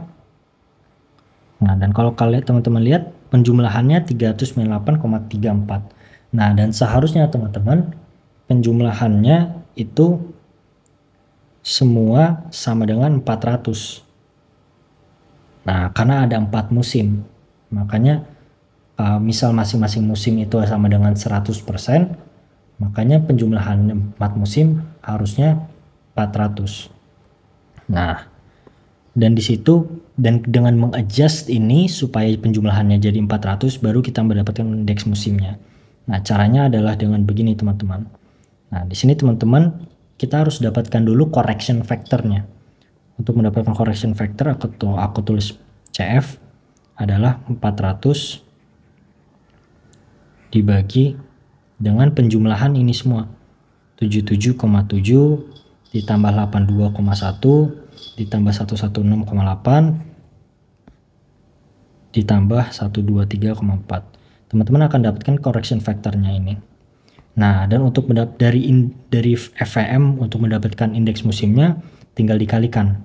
Nah, dan kalau kalian teman-teman lihat penjumlahannya 398,34. Nah, dan seharusnya teman-teman penjumlahannya itu semua sama dengan 400. Nah, karena ada 4 musim. Makanya misal masing-masing musim itu sama dengan 100%, makanya penjumlahan 4 musim harusnya 400. Nah, dan di situ dan dengan mengadjust ini supaya penjumlahannya jadi 400 baru kita mendapatkan indeks musimnya. Nah, caranya adalah dengan begini teman-teman. Nah, di sini teman-teman kita harus dapatkan dulu correction factornya. Untuk mendapatkan correction factor aku tulis CF adalah 400 dibagi dengan penjumlahan ini semua 77,7 ditambah 82,1 ditambah 116,8 ditambah 123,4. Teman-teman akan dapatkan correction factornya ini. Nah, dan untuk dari VM untuk mendapatkan indeks musimnya tinggal dikalikan.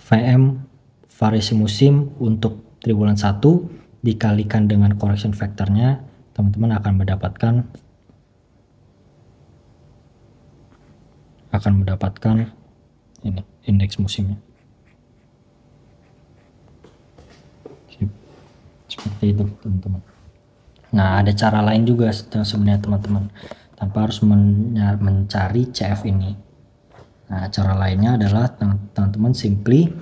VM variasi musim untuk triwulan 1 dikalikan dengan correction factornya, teman-teman akan mendapatkan ini indeks musimnya. Seperti itu teman-teman. Nah, ada cara lain juga sebenarnya teman-teman, tanpa harus mencari CF ini. Nah, cara lainnya adalah teman-teman simply,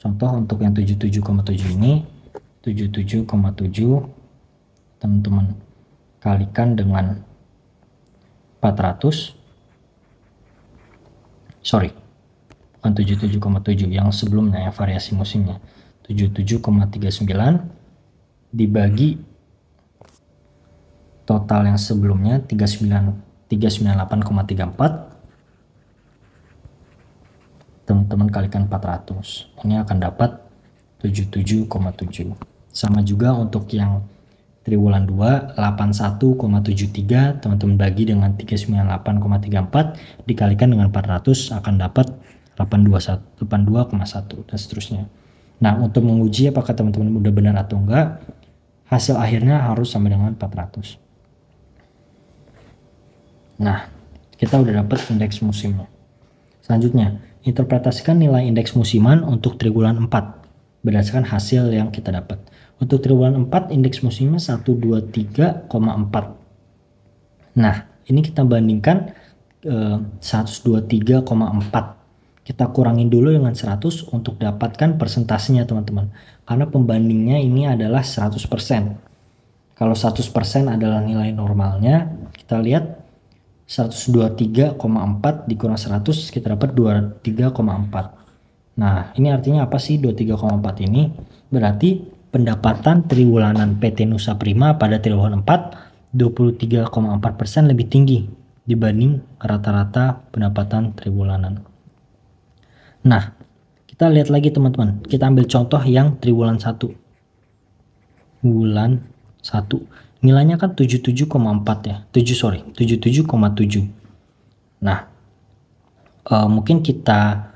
contoh untuk yang 77,7 ini 77,7 teman-teman kalikan dengan 400, sorry, bukan 77,7 yang sebelumnya, yang variasi musimnya, 77,39 dibagi total yang sebelumnya 398,34, teman-teman kalikan 400, ini akan dapat 77,7. Sama juga untuk yang triwulan 2 81,73, teman-teman bagi dengan 398,34 dikalikan dengan 400 akan dapat 82,1 dan seterusnya. Nah, untuk menguji apakah teman-teman udah benar atau enggak, hasil akhirnya harus sama dengan 400. Nah, kita udah dapat indeks musimnya. Selanjutnya, interpretasikan nilai indeks musiman untuk triwulan 4 berdasarkan hasil yang kita dapat. Untuk triwulan 4 indeks musimnya 123,4. Nah, ini kita bandingkan 123,4. Kita kurangin dulu dengan 100 untuk dapatkan persentasenya, teman-teman. Karena pembandingnya ini adalah 100%. Kalau 100% adalah nilai normalnya, kita lihat 123,4 dikurang 100, kita dapat 23,4. Nah, ini artinya apa sih 23,4 ini? Berarti pendapatan triwulanan PT Nusa Prima pada triwulan 4 23,4% lebih tinggi dibanding rata-rata pendapatan triwulanan. Nah, kita lihat lagi teman-teman. Kita ambil contoh yang triwulan 1. Bulan 1. Nilainya kan 77,4 ya. 77,7. Nah, mungkin kita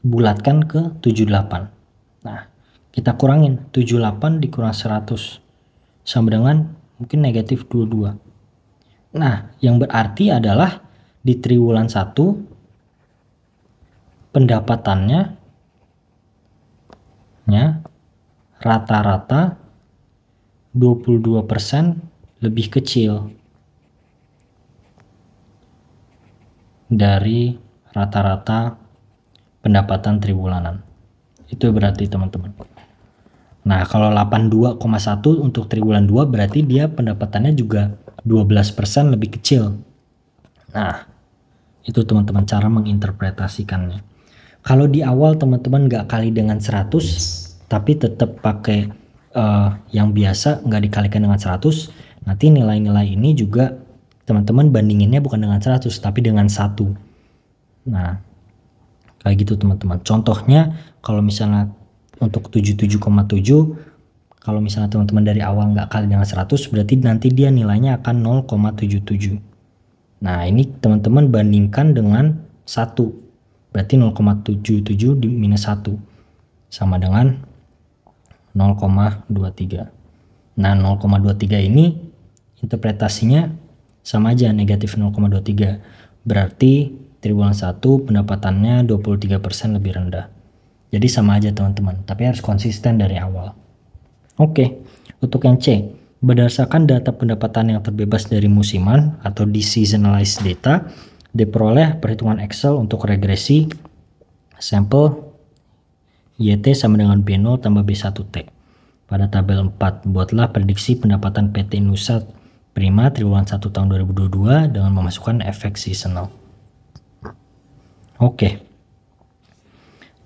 bulatkan ke 78. Nah, kita kurangin 78 dikurang 100 sama dengan mungkin negatif 22. Nah, yang berarti adalah di triwulan 1 pendapatannya rata-rata 22% lebih kecil dari rata-rata pendapatan triwulanan. Itu berarti teman-teman. Nah, kalau 82,1 untuk triwulan 2 berarti dia pendapatannya juga 12% lebih kecil. Nah, itu teman-teman cara menginterpretasikannya. Kalau di awal teman-teman nggak kali dengan 100, tapi tetap pakai yang biasa, nggak dikalikan dengan 100, nanti nilai-nilai ini juga teman-teman bandinginnya bukan dengan 100, tapi dengan 1. Nah, kayak gitu teman-teman. Contohnya kalau misalnya untuk 77,7, kalau misalnya teman-teman dari awal nggak kali dengan 100, berarti nanti dia nilainya akan 0,77. Nah, ini teman-teman bandingkan dengan 1. Berarti 0,77 di minus 1 sama dengan 0,23. Nah, 0,23 ini interpretasinya sama aja, negatif 0,23. Berarti triwulan 1 pendapatannya 23% lebih rendah. Jadi sama aja teman-teman, tapi harus konsisten dari awal. Oke, untuk yang C, berdasarkan data pendapatan yang terbebas dari musiman atau deseasonalized data, diperoleh perhitungan Excel untuk regresi sampel YT sama dengan B0 tambah B1T. Pada tabel 4, buatlah prediksi pendapatan PT Nusa Prima triwulan 1 tahun 2022 dengan memasukkan efek seasonal. Oke.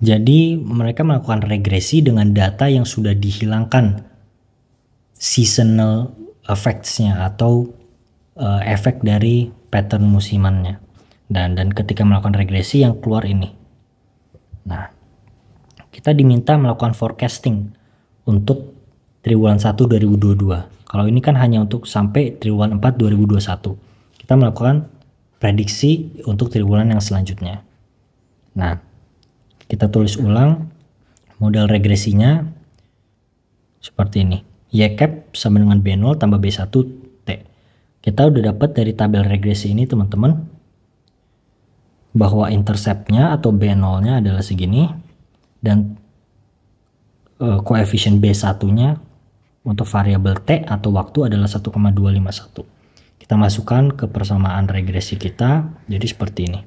Jadi mereka melakukan regresi dengan data yang sudah dihilangkan seasonal effects-nya atau efek dari pattern musimannya. Dan ketika melakukan regresi yang keluar ini. Nah, kita diminta melakukan forecasting untuk triwulan 1 2022. Kalau ini kan hanya untuk sampai triwulan 4 2021. Kita melakukan prediksi untuk triwulan yang selanjutnya. Nah, kita tulis ulang model regresinya seperti ini. Y-cap sama dengan B0 tambah B1T. Kita udah dapat dari tabel regresi ini teman-teman bahwa interceptnya atau B0-nya adalah segini dan koefisien B1-nya untuk variabel T atau waktu adalah 1,251. Kita masukkan ke persamaan regresi kita jadi seperti ini.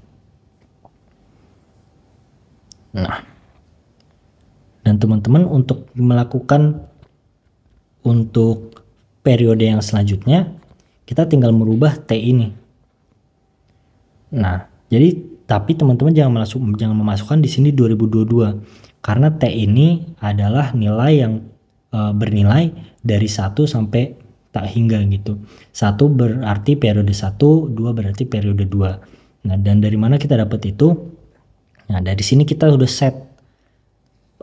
Nah, dan teman-teman untuk melakukan untuk periode yang selanjutnya, kita tinggal merubah T ini. Nah, jadi tapi teman-teman jangan memasukkan di sini 2022 karena T ini adalah nilai yang bernilai dari 1 sampai tak hingga gitu. 1 berarti periode 1, 2 berarti periode 2. Nah, dan dari mana kita dapat itu? Nah, dari sini kita udah set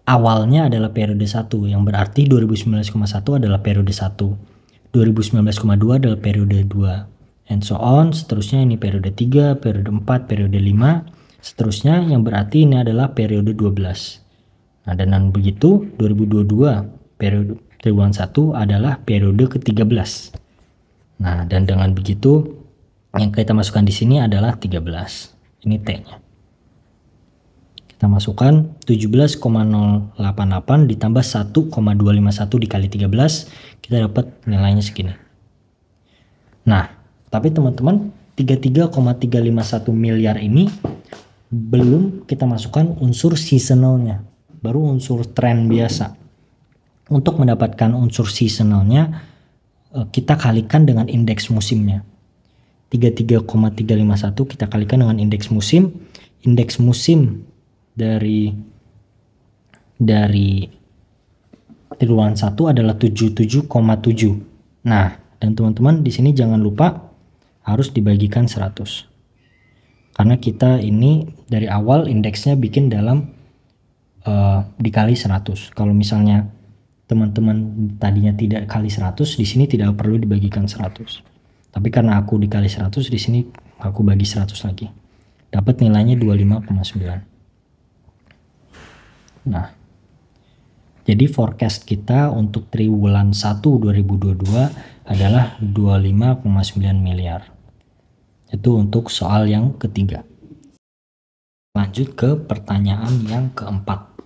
awalnya adalah periode 1 yang berarti 2019,1 adalah periode 1. 2019,2 adalah periode 2. And so on, seterusnya ini periode 3, periode 4, periode 5, seterusnya yang berarti ini adalah periode 12. Nah, dan begitu 2022 periode triwulan 1 adalah periode ke-13. Nah, dan dengan begitu yang kita masukkan di sini adalah 13. Ini T-nya. Kita masukkan 17,088 ditambah 1,251 dikali 13, kita dapat nilainya segini. Nah, tapi teman-teman 33,351 miliar ini belum kita masukkan unsur seasonalnya, baru unsur tren biasa. Untuk mendapatkan unsur seasonalnya, kita kalikan dengan indeks musimnya. 33,351 kita kalikan dengan indeks musim. Indeks musim dari triwulan 1 adalah 77,7. Nah, dan teman-teman di sini jangan lupa harus dibagikan 100. Karena kita ini dari awal indeksnya bikin dalam dikali 100. Kalau misalnya teman-teman tadinya tidak kali 100, di sini tidak perlu dibagikan 100. Tapi karena aku dikali 100, di sini aku bagi 100 lagi. Dapat nilainya 25,9. Nah, jadi forecast kita untuk triwulan 1 2022 adalah 25,9 miliar. Itu untuk soal yang ketiga. Lanjut ke pertanyaan yang keempat.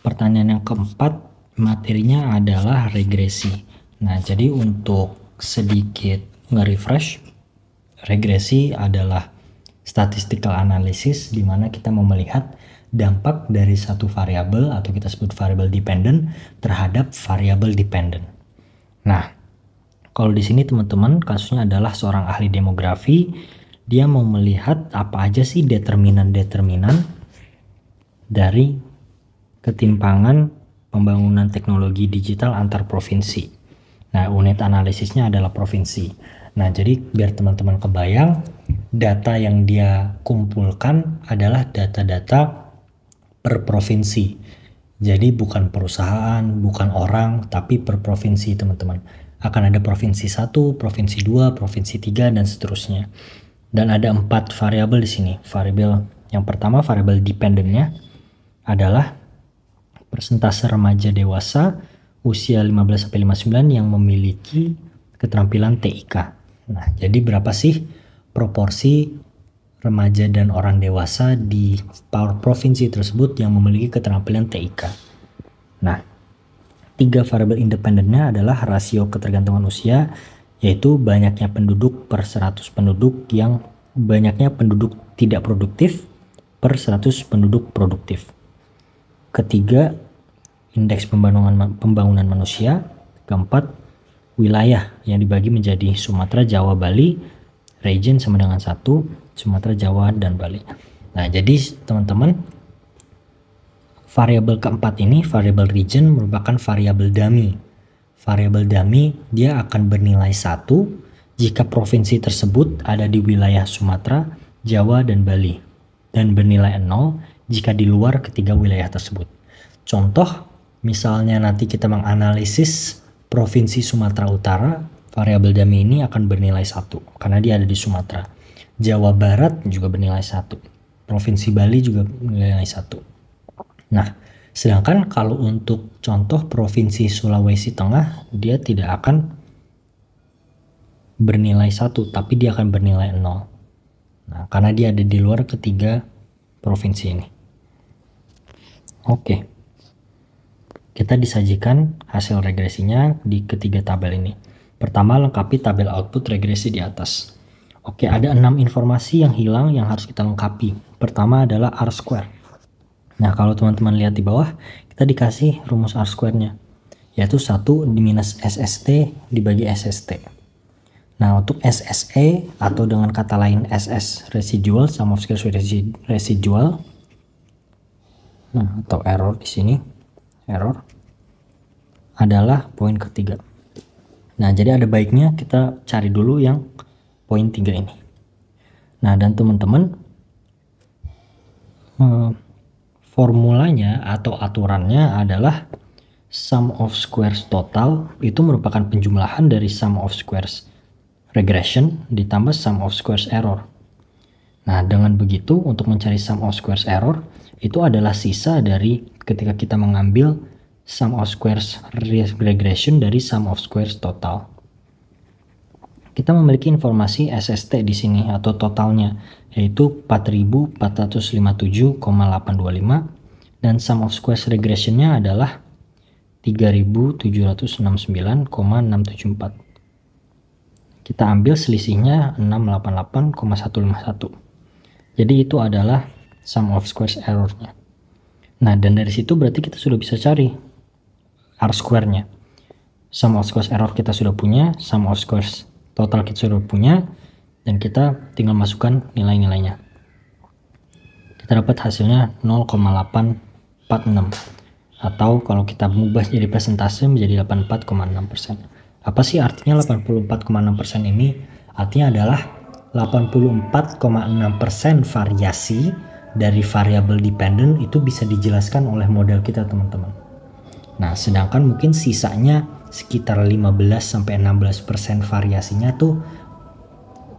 Pertanyaan yang keempat materinya adalah regresi. Nah, jadi untuk sedikit nge-refresh, regresi adalah statistical analysis di mana kita mau melihat dampak dari satu variabel atau kita sebut variable dependent terhadap variabel dependent. Nah, kalau di sini teman-teman kasusnya adalah seorang ahli demografi, dia mau melihat apa aja sih determinan-determinan dari ketimpangan pembangunan teknologi digital antar provinsi. Nah, unit analisisnya adalah provinsi. Nah, jadi biar teman-teman kebayang, data yang dia kumpulkan adalah data-data per provinsi. Jadi bukan perusahaan, bukan orang, tapi per provinsi teman-teman. Akan ada provinsi 1, provinsi 2, provinsi 3, dan seterusnya. Dan ada 4 variabel di sini. Variabel yang pertama, variabel dependentnya adalah persentase remaja dewasa usia 15-59 yang memiliki keterampilan TIK. Nah, jadi berapa sih proporsi remaja dan orang dewasa di provinsi tersebut yang memiliki keterampilan TIK? Nah, 3 variabel independennya adalah rasio ketergantungan usia, yaitu banyaknya penduduk per 100 penduduk yang banyaknya penduduk tidak produktif per 100 penduduk produktif. Ketiga, indeks pembangunan manusia. Keempat, wilayah yang dibagi menjadi Sumatera, Jawa, Bali. Region sama dengan 1, Sumatera, Jawa, dan Bali. Nah, jadi teman-teman, variabel keempat ini, variabel region, merupakan variabel dummy. Variabel dummy dia akan bernilai 1 jika provinsi tersebut ada di wilayah Sumatera, Jawa, dan Bali, dan bernilai 0 jika di luar ketiga wilayah tersebut. Contoh, misalnya nanti kita menganalisis provinsi Sumatera Utara, variabel dummy ini akan bernilai 1 karena dia ada di Sumatera. Jawa Barat juga bernilai 1. Provinsi Bali juga bernilai 1. Nah, sedangkan kalau untuk contoh provinsi Sulawesi Tengah, dia tidak akan bernilai 1, tapi dia akan bernilai 0. Nah, karena dia ada di luar ketiga provinsi ini. Oke. Kita disajikan hasil regresinya di ketiga tabel ini. Pertama, lengkapi tabel output regresi di atas. Oke, ada 6 informasi yang hilang yang harus kita lengkapi. Pertama adalah R-square. Nah, kalau teman-teman lihat di bawah, kita dikasih rumus R-square-nya, yaitu 1 minus SST dibagi SST. Nah, untuk SSE atau dengan kata lain SS residual, sum of squares residual, nah atau error di sini, error adalah poin ketiga. Nah, jadi ada baiknya kita cari dulu yang poin 3 ini. Nah, dan teman-teman, formulanya atau aturannya adalah sum of squares total itu merupakan penjumlahan dari sum of squares regression ditambah sum of squares error. Nah, dengan begitu untuk mencari sum of squares error itu adalah sisa dari ketika kita mengambil sum of squares regression dari sum of squares total. Kita memiliki informasi SST di sini atau totalnya, yaitu 4457,825 dan sum of squares regressionnya adalah 3769,674. Kita ambil selisihnya 688,151. Jadi itu adalah sum of squares errornya. Nah, dan dari situ berarti kita sudah bisa cari R square-nya. Sum of squares error kita sudah punya, sum of squares total kita sudah punya, dan kita tinggal masukkan nilai-nilainya. Kita dapat hasilnya 0,846, atau kalau kita mengubah jadi persentase menjadi 84,6%. Apa sih artinya 84,6% ini? Artinya adalah 84,6% variasi dari variabel dependent itu bisa dijelaskan oleh model kita, teman-teman. Nah, sedangkan mungkin sisanya sekitar 15-16% variasinya tuh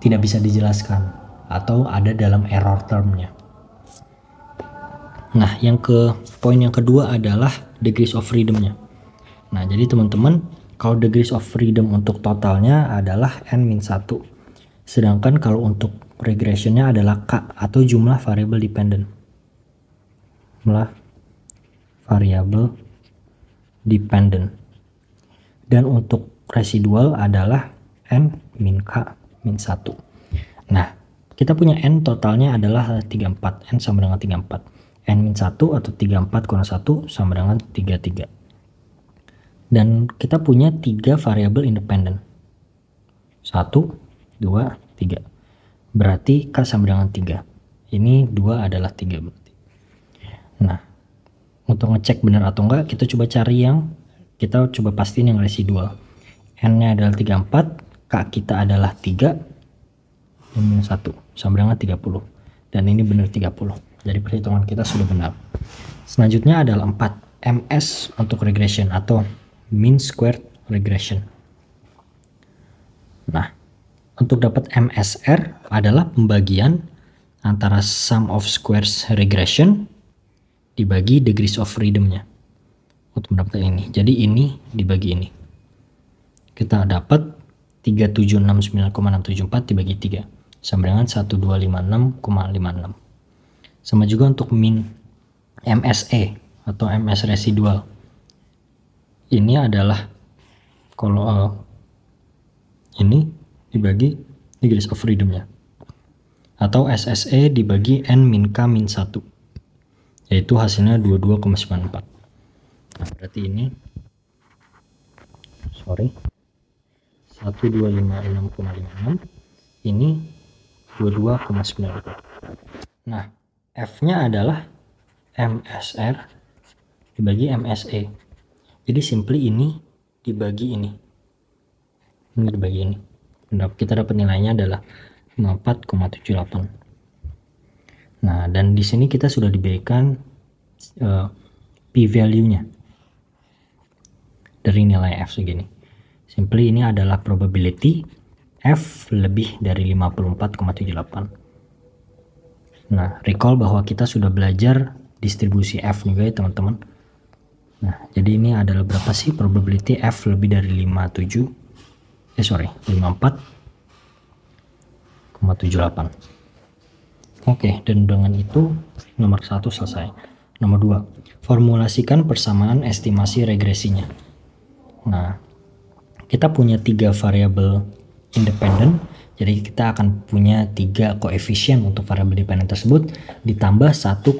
tidak bisa dijelaskan atau ada dalam error termnya. Nah, poin yang kedua adalah degrees of freedom-nya. Nah, jadi teman-teman, kalau degrees of freedom untuk totalnya adalah n-1. Sedangkan kalau untuk regressionnya adalah K atau jumlah variable dependent. Jumlah variable dependent. Dan untuk residual adalah n min K min 1. Nah, kita punya n totalnya adalah 34. N sama dengan 34. N min 1 atau 34 kurang 1 sama dengan 33. Dan kita punya 3 variabel independen. 1, 2, 3. Berarti K sama dengan 3. Ini 2 adalah 3 berarti. Nah, untuk ngecek benar atau enggak, kita coba cari kita coba pastiin yang residual. N-nya adalah 34, K kita adalah 3, min 1 sama dengan 30. Dan ini benar 30. Jadi perhitungan kita sudah benar. Selanjutnya adalah 4, MS untuk regression atau mean squared regression. Nah, untuk dapat MSR adalah pembagian antara sum of squares regression dibagi degrees of freedom-nya. Untuk mendapatkan ini, jadi ini dibagi ini, kita dapat 3769,674 dibagi 3 sama dengan 1256,56. Sama juga untuk min MSE atau MS residual, ini adalah kalau ini dibagi degrees of freedom-nya, atau SSE dibagi n min K min 1, yaitu hasilnya 22,94. Nah, berarti ini 1256,56, ini 22,94. Nah, F-nya adalah MSR dibagi MSE. Jadi simply ini dibagi ini. Ini dibagi ini. Kita dapat nilainya adalah 54,78. Nah, dan di sini kita sudah diberikan p-value-nya dari nilai F segini. Simply ini adalah probability F lebih dari 54,78. Nah, recall bahwa kita sudah belajar distribusi F juga ya teman-teman. Nah, jadi ini adalah berapa sih probability F lebih dari 54,78. Oke, dan dengan itu nomor 1 selesai. Nomor 2, formulasikan persamaan estimasi regresinya. Nah, kita punya 3 variabel independen, jadi kita akan punya 3 koefisien untuk variabel independen tersebut, ditambah satu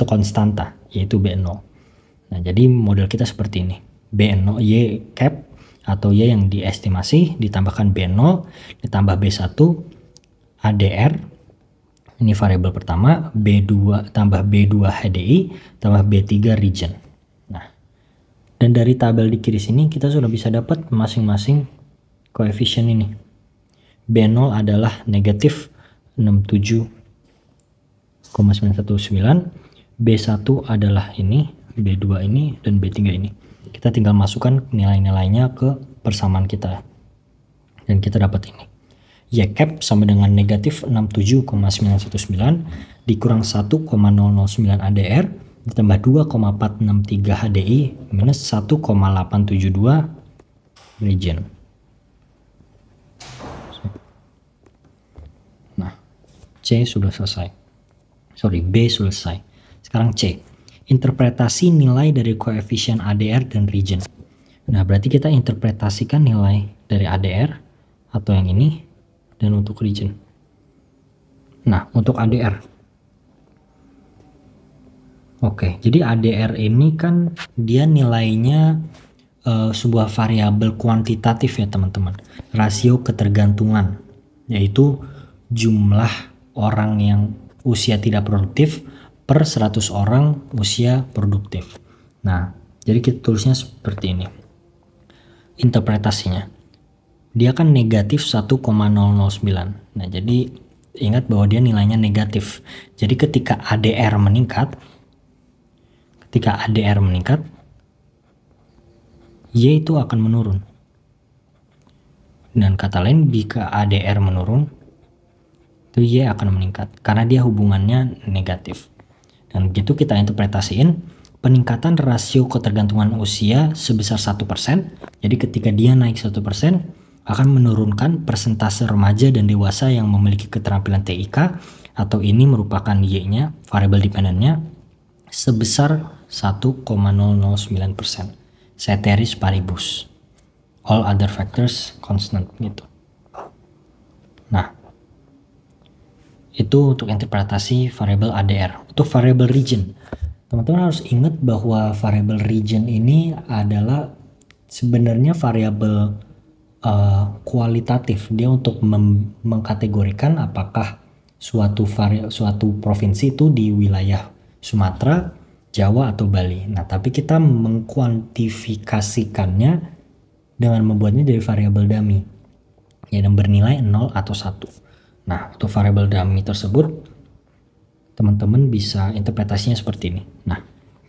konstanta, yaitu B0. Nah, jadi model kita seperti ini. B0 Y cap atau Y yang diestimasi ditambahkan B0 ditambah B1 ADR. Ini variabel pertama, B2 tambah B2 HDI tambah B3 region. Nah, dan dari tabel di kiri sini kita sudah bisa dapat masing-masing koefisien ini. B0 adalah negatif 67,919, B1 adalah ini, B2 ini, dan B3 ini. Kita tinggal masukkan nilai-nilainya ke persamaan kita. Dan kita dapat ini. Y cap sama dengan negatif 67,919 dikurang 1,009 ADR ditambah 2,463 HDI minus 1,872 region. Nah, C sudah selesai. B selesai. Sekarang C. Interpretasi nilai dari koefisien ADR dan region. Nah, berarti kita interpretasikan nilai dari ADR atau yang ini dan untuk region. Nah, untuk ADR. Oke, jadi ADR ini kan dia nilainya sebuah variabel kuantitatif ya teman-teman. Rasio ketergantungan, yaitu jumlah orang yang usia tidak produktif per 100 orang usia produktif. Nah, jadi kita tulisnya seperti ini. Interpretasinya. Dia kan negatif 1,009. Nah, jadi ingat bahwa dia nilainya negatif. Jadi ketika ADR meningkat, Y itu akan menurun. Dan kata lain, jika ADR menurun, itu Y akan meningkat. Karena dia hubungannya negatif. Dan begitu kita interpretasiin, peningkatan rasio ketergantungan usia sebesar 1%. Jadi ketika dia naik 1%, akan menurunkan persentase remaja dan dewasa yang memiliki keterampilan TIK, atau ini merupakan Y-nya, variabel dependennya, sebesar 1,009%. Ceteris paribus. All other factors constant gitu. Nah, itu untuk interpretasi variabel ADR. Untuk variabel region, teman-teman harus ingat bahwa variabel region ini adalah sebenarnya variabel kualitatif. Dia untuk mengkategorikan apakah suatu provinsi itu di wilayah Sumatera, Jawa, atau Bali. Nah, tapi kita mengkuantifikasikannya dengan membuatnya dari variabel dummy yang bernilai 0 atau 1. Nah, untuk variabel dummy tersebut teman-teman bisa interpretasinya seperti ini. Nah,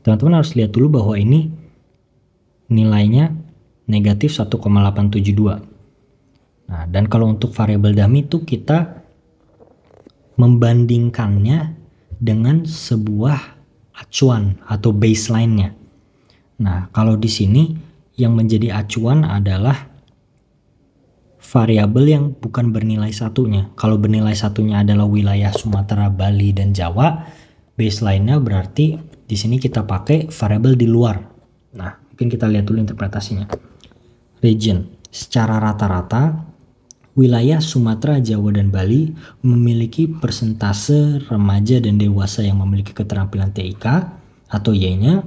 teman-teman harus lihat dulu bahwa ini nilainya negatif 1,872. Nah, dan kalau untuk variabel dummy itu kita membandingkannya dengan sebuah acuan atau baseline-nya. Nah, kalau di sini yang menjadi acuan adalah variabel yang bukan bernilai satunya. Kalau bernilai satunya adalah wilayah Sumatera, Bali, dan Jawa, baseline-nya berarti di sini kita pakai variabel di luar. Nah, mungkin kita lihat dulu interpretasinya. Region. Secara rata-rata, wilayah Sumatera, Jawa, dan Bali memiliki persentase remaja dan dewasa yang memiliki keterampilan TIK atau Y-nya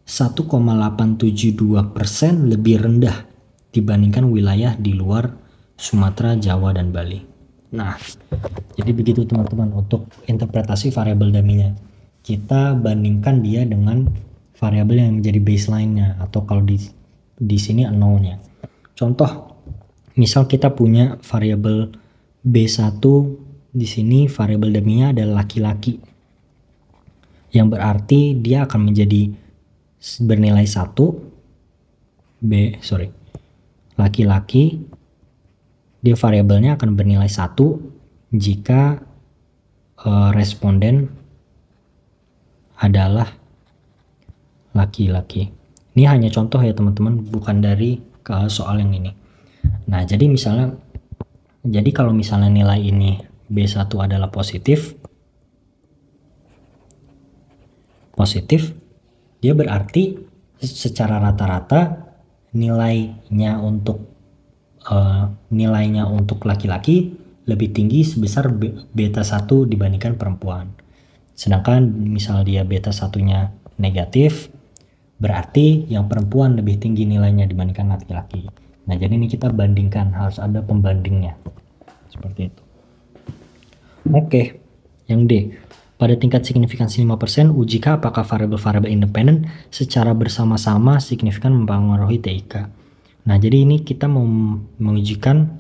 1,872% lebih rendah dibandingkan wilayah di luar Sumatera, Jawa, dan Bali. Nah, jadi begitu teman-teman untuk interpretasi variabel dummy-nya. Kita bandingkan dia dengan variabel yang menjadi baseline-nya, atau kalau di sini nolnya. Contoh, misal kita punya variabel B1, di sini variabel dummy-nya adalah laki-laki. Yang berarti dia akan menjadi bernilai 1. Laki-laki, dia variabelnya akan bernilai 1 jika responden adalah laki-laki. Ini hanya contoh ya teman-teman, bukan dari soal yang ini. Nah, jadi kalau misalnya nilai ini B1 adalah positif, dia berarti secara rata-rata nilainya untuk laki-laki lebih tinggi sebesar beta 1 dibandingkan perempuan. Sedangkan misal dia beta 1-nya negatif, berarti yang perempuan lebih tinggi nilainya dibandingkan laki-laki. Nah, jadi ini kita bandingkan, harus ada pembandingnya. Seperti itu. Oke, yang D. Pada tingkat signifikansi 5%, ujikah apakah variabel-variabel independen secara bersama-sama signifikan mempengaruhi TIK. Nah, jadi ini kita mau mengujikan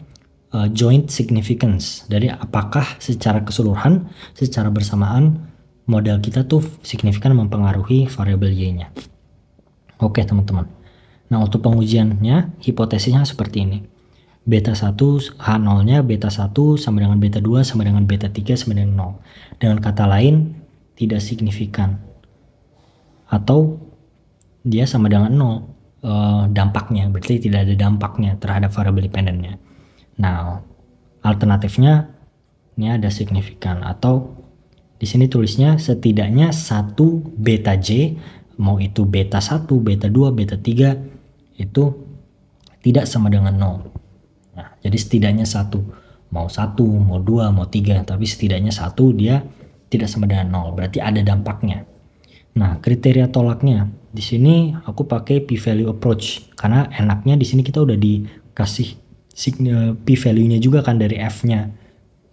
joint significance. Dari apakah secara keseluruhan, secara bersamaan, model kita tuh signifikan mempengaruhi variabel Y-nya. Oke, teman-teman. Nah, untuk pengujiannya, hipotesisnya seperti ini. Beta 1, H0-nya beta 1 sama dengan beta 2 sama dengan beta 3 sama dengan 0. Dengan kata lain, tidak signifikan. Atau dia sama dengan 0 dampaknya, berarti tidak ada dampaknya terhadap variabel dependennya. Nah, alternatifnya ini ada signifikan, atau di sini tulisnya setidaknya 1 beta J, mau itu beta 1, beta 2, beta 3, itu tidak sama dengan 0. Nah, jadi setidaknya 1, mau 1, mau 2, mau 3, tapi setidaknya 1 dia tidak sama dengan 0, berarti ada dampaknya. Nah, kriteria tolaknya, di sini aku pakai p-value approach, karena enaknya di sini kita udah dikasih p-value-nya juga kan dari f-nya.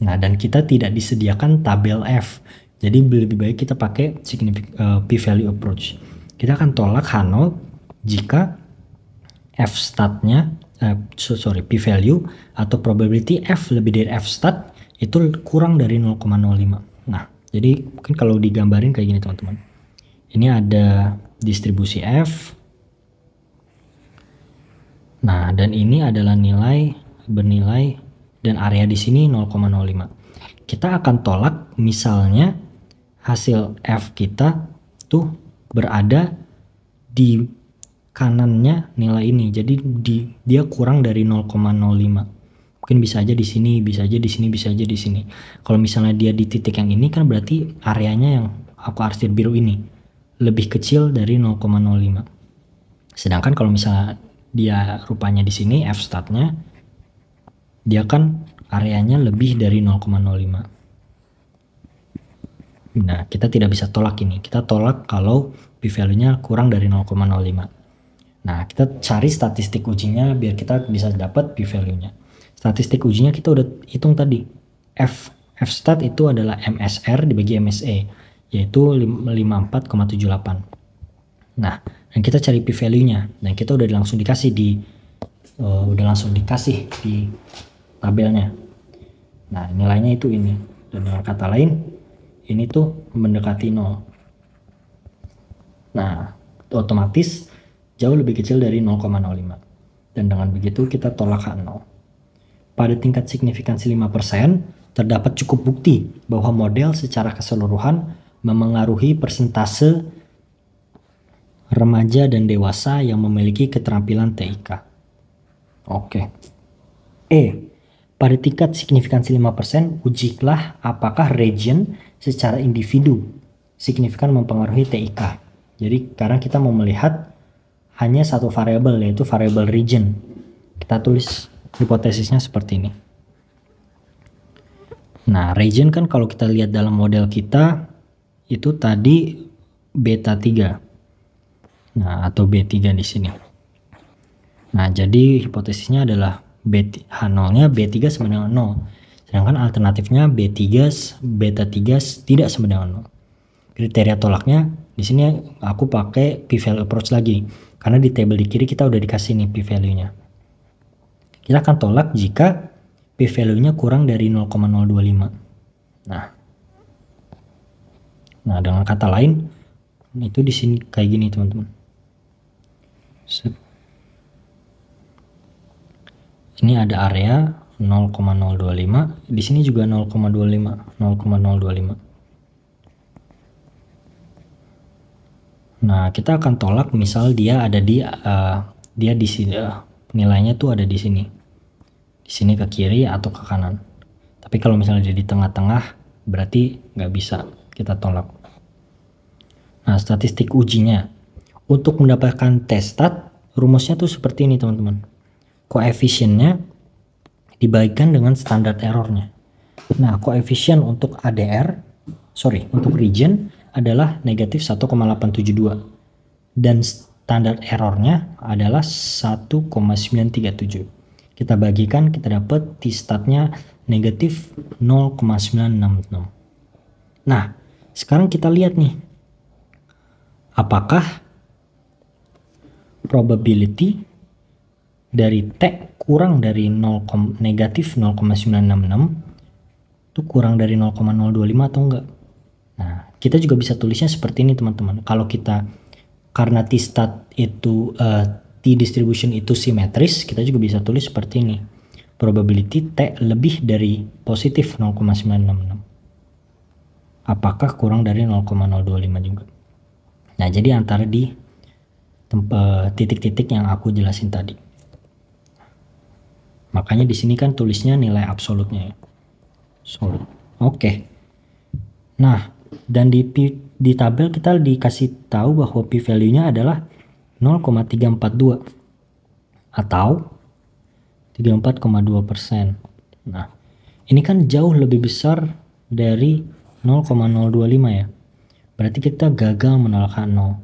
Nah, dan kita tidak disediakan tabel f, jadi lebih baik kita pakai p-value approach. Kita akan tolak H0 jika f-statnya, p-value atau probability f lebih dari f-stat itu kurang dari 0,05. Nah, jadi mungkin kalau digambarin kayak gini teman-teman. Ini ada distribusi f. Nah, dan ini adalah nilai bernilai dan area di sini 0,05. Kita akan tolak misalnya hasil f kita tuh berada di kanannya nilai ini, jadi dia kurang dari 0,05. Mungkin bisa aja di sini, bisa aja di sini, bisa aja di sini. Kalau misalnya dia di titik yang ini kan berarti areanya yang aku arsir biru ini lebih kecil dari 0,05. Sedangkan kalau misalnya dia rupanya di sini f statnya, dia kan areanya lebih dari 0,05. Nah, kita tidak bisa tolak ini. Kita tolak kalau p-value-nya kurang dari 0,05. Nah, kita cari statistik ujinya biar kita bisa dapat p-value-nya. Statistik ujinya kita udah hitung tadi. F-stat itu adalah MSR dibagi MSE, yaitu 54,78. Nah, dan kita cari p-value-nya. Dan kita udah langsung dikasih di tabelnya. Nah, nilainya itu ini. Dan dengan kata lain, ini tuh mendekati 0. Nah, otomatis jauh lebih kecil dari 0,05. Dan dengan begitu kita tolak H0. Pada tingkat signifikansi 5%, terdapat cukup bukti bahwa model secara keseluruhan memengaruhi persentase remaja dan dewasa yang memiliki keterampilan TIK. Oke. Pada tingkat signifikansi 5%, ujilah apakah region secara individu signifikan mempengaruhi TIK. Jadi karena kita mau melihat hanya satu variabel, yaitu variabel region. Kita tulis hipotesisnya seperti ini. Nah, region kan kalau kita lihat dalam model kita itu tadi beta 3. Nah, atau B3 di sini. Nah, jadi hipotesisnya adalah H0-nya B3 sama dengan 0. Sedangkan alternatifnya B3, beta 3 tidak sama dengan 0. Kriteria tolaknya di sini aku pakai p-value approach lagi. Karena di tabel di kiri kita udah dikasih nih p-value-nya. Kita akan tolak jika p-value-nya kurang dari 0,025. Nah, dengan kata lain itu di sini kayak gini teman-teman. Ini ada area 0,025, di sini juga 0,025. Nah, kita akan tolak misal dia ada di sini, nilainya tuh ada di sini. Di sini ke kiri atau ke kanan. Tapi kalau misalnya dia di tengah-tengah, berarti nggak bisa kita tolak. Nah, statistik ujinya. Untuk mendapatkan t-stat, rumusnya tuh seperti ini teman-teman. Koefisiennya dibagikan dengan standar errornya. Nah, koefisien untuk untuk region adalah negatif 1,872. Dan standar errornya adalah 1,937. Kita bagikan, kita dapat t-statnya negatif 0,966. Nah, sekarang kita lihat nih, apakah probability dari T kurang dari negatif 0,966 itu kurang dari 0,025 atau enggak? Nah, kita juga bisa tulisnya seperti ini teman-teman. Kalau kita, karena t-stat itu t-distribution itu simetris, kita juga bisa tulis seperti ini. Probability T lebih dari positif 0,966. Apakah kurang dari 0,025 juga? Nah, jadi antara di titik-titik yang aku jelasin tadi. Makanya di sini kan tulisnya nilai absolutnya ya. Oke. Nah, dan di tabel kita dikasih tahu bahwa p-value-nya adalah 0,342 atau 34,2%. Nah, ini kan jauh lebih besar dari 0,025 ya. Berarti kita gagal menolak 0.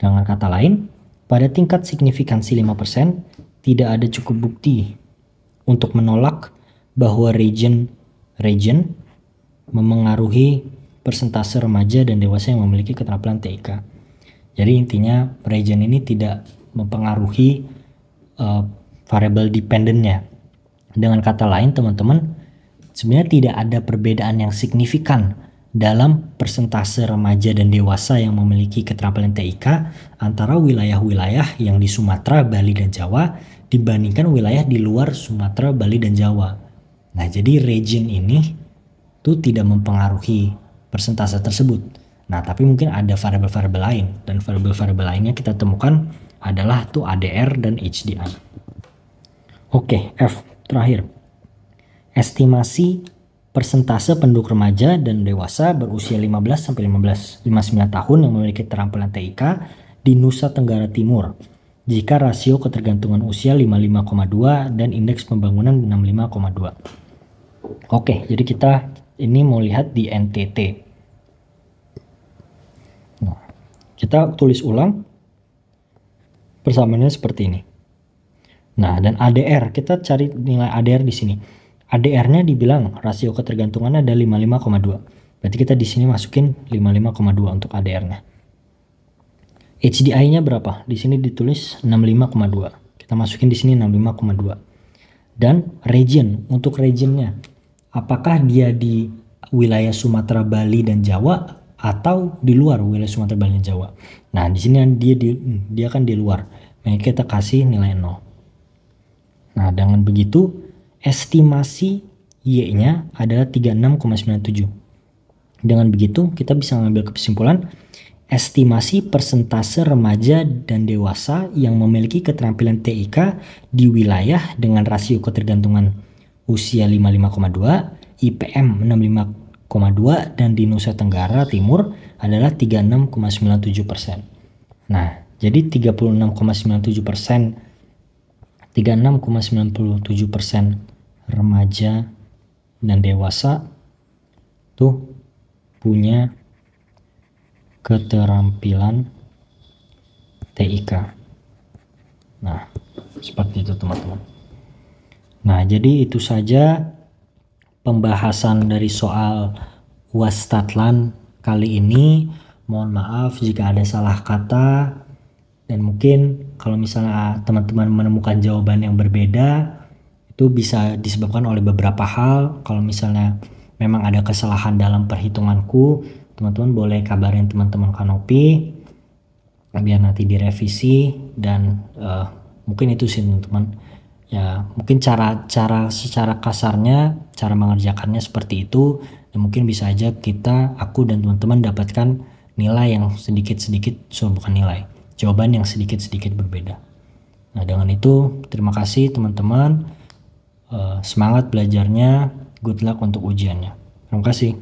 Dengan kata lain, pada tingkat signifikansi 5%, tidak ada cukup bukti untuk menolak bahwa region memengaruhi persentase remaja dan dewasa yang memiliki keterampilan TIK. Jadi intinya region ini tidak mempengaruhi variable dependentnya. Dengan kata lain teman-teman, sebenarnya tidak ada perbedaan yang signifikan dalam persentase remaja dan dewasa yang memiliki keterampilan TIK antara wilayah-wilayah yang di Sumatera, Bali, dan Jawa dibandingkan wilayah di luar Sumatera, Bali, dan Jawa. Nah, jadi region ini tuh tidak mempengaruhi persentase tersebut. Nah, tapi mungkin ada variabel-variabel lain, dan variabel-variabel lainnya kita temukan adalah tuh ADR dan HDI. Oke, F terakhir. Estimasi persentase penduduk remaja dan dewasa berusia 15 sampai 59 tahun yang memiliki keterampilan TIK di Nusa Tenggara Timur jika rasio ketergantungan usia 55,2 dan indeks pembangunan 65,2. Oke, jadi kita ini mau lihat di NTT. Nah, kita tulis ulang persamaannya seperti ini. Nah, dan ADR, kita cari nilai ADR di sini. ADR-nya dibilang rasio ketergantungannya ada 55,2. Berarti kita di sini masukin 55,2 untuk ADR-nya. HDI-nya berapa? Di sini ditulis 65,2. Kita masukin di sini 65,2. Dan region, untuk regionnya, apakah dia di wilayah Sumatera, Bali, dan Jawa atau di luar wilayah Sumatera, Bali, dan Jawa? Nah, di sini dia kan di luar. Maka kita kasih nilai 0. Nah, dengan begitu estimasi Y-nya adalah 36,97. Dengan begitu kita bisa mengambil kesimpulan estimasi persentase remaja dan dewasa yang memiliki keterampilan TIK di wilayah dengan rasio ketergantungan usia 55,2, IPM 65,2 dan di Nusa Tenggara Timur adalah 36,97%. Nah, jadi 36,97% remaja dan dewasa tuh punya keterampilan TIK. Nah, seperti itu teman-teman. Nah, jadi itu saja pembahasan dari soal UAS Statlan kali ini. Mohon maaf jika ada salah kata, dan mungkin kalau misalnya teman-teman menemukan jawaban yang berbeda, itu bisa disebabkan oleh beberapa hal. Kalau misalnya memang ada kesalahan dalam perhitunganku, teman-teman boleh kabarin teman-teman Kanopi biar nanti direvisi. Dan mungkin itu sih teman-teman ya, mungkin cara secara kasarnya cara mengerjakannya seperti itu, dan mungkin bisa aja aku dan teman-teman dapatkan nilai yang jawaban yang sedikit-sedikit berbeda. Nah, dengan itu terima kasih teman-teman, semangat belajarnya, good luck untuk ujiannya. Terima kasih.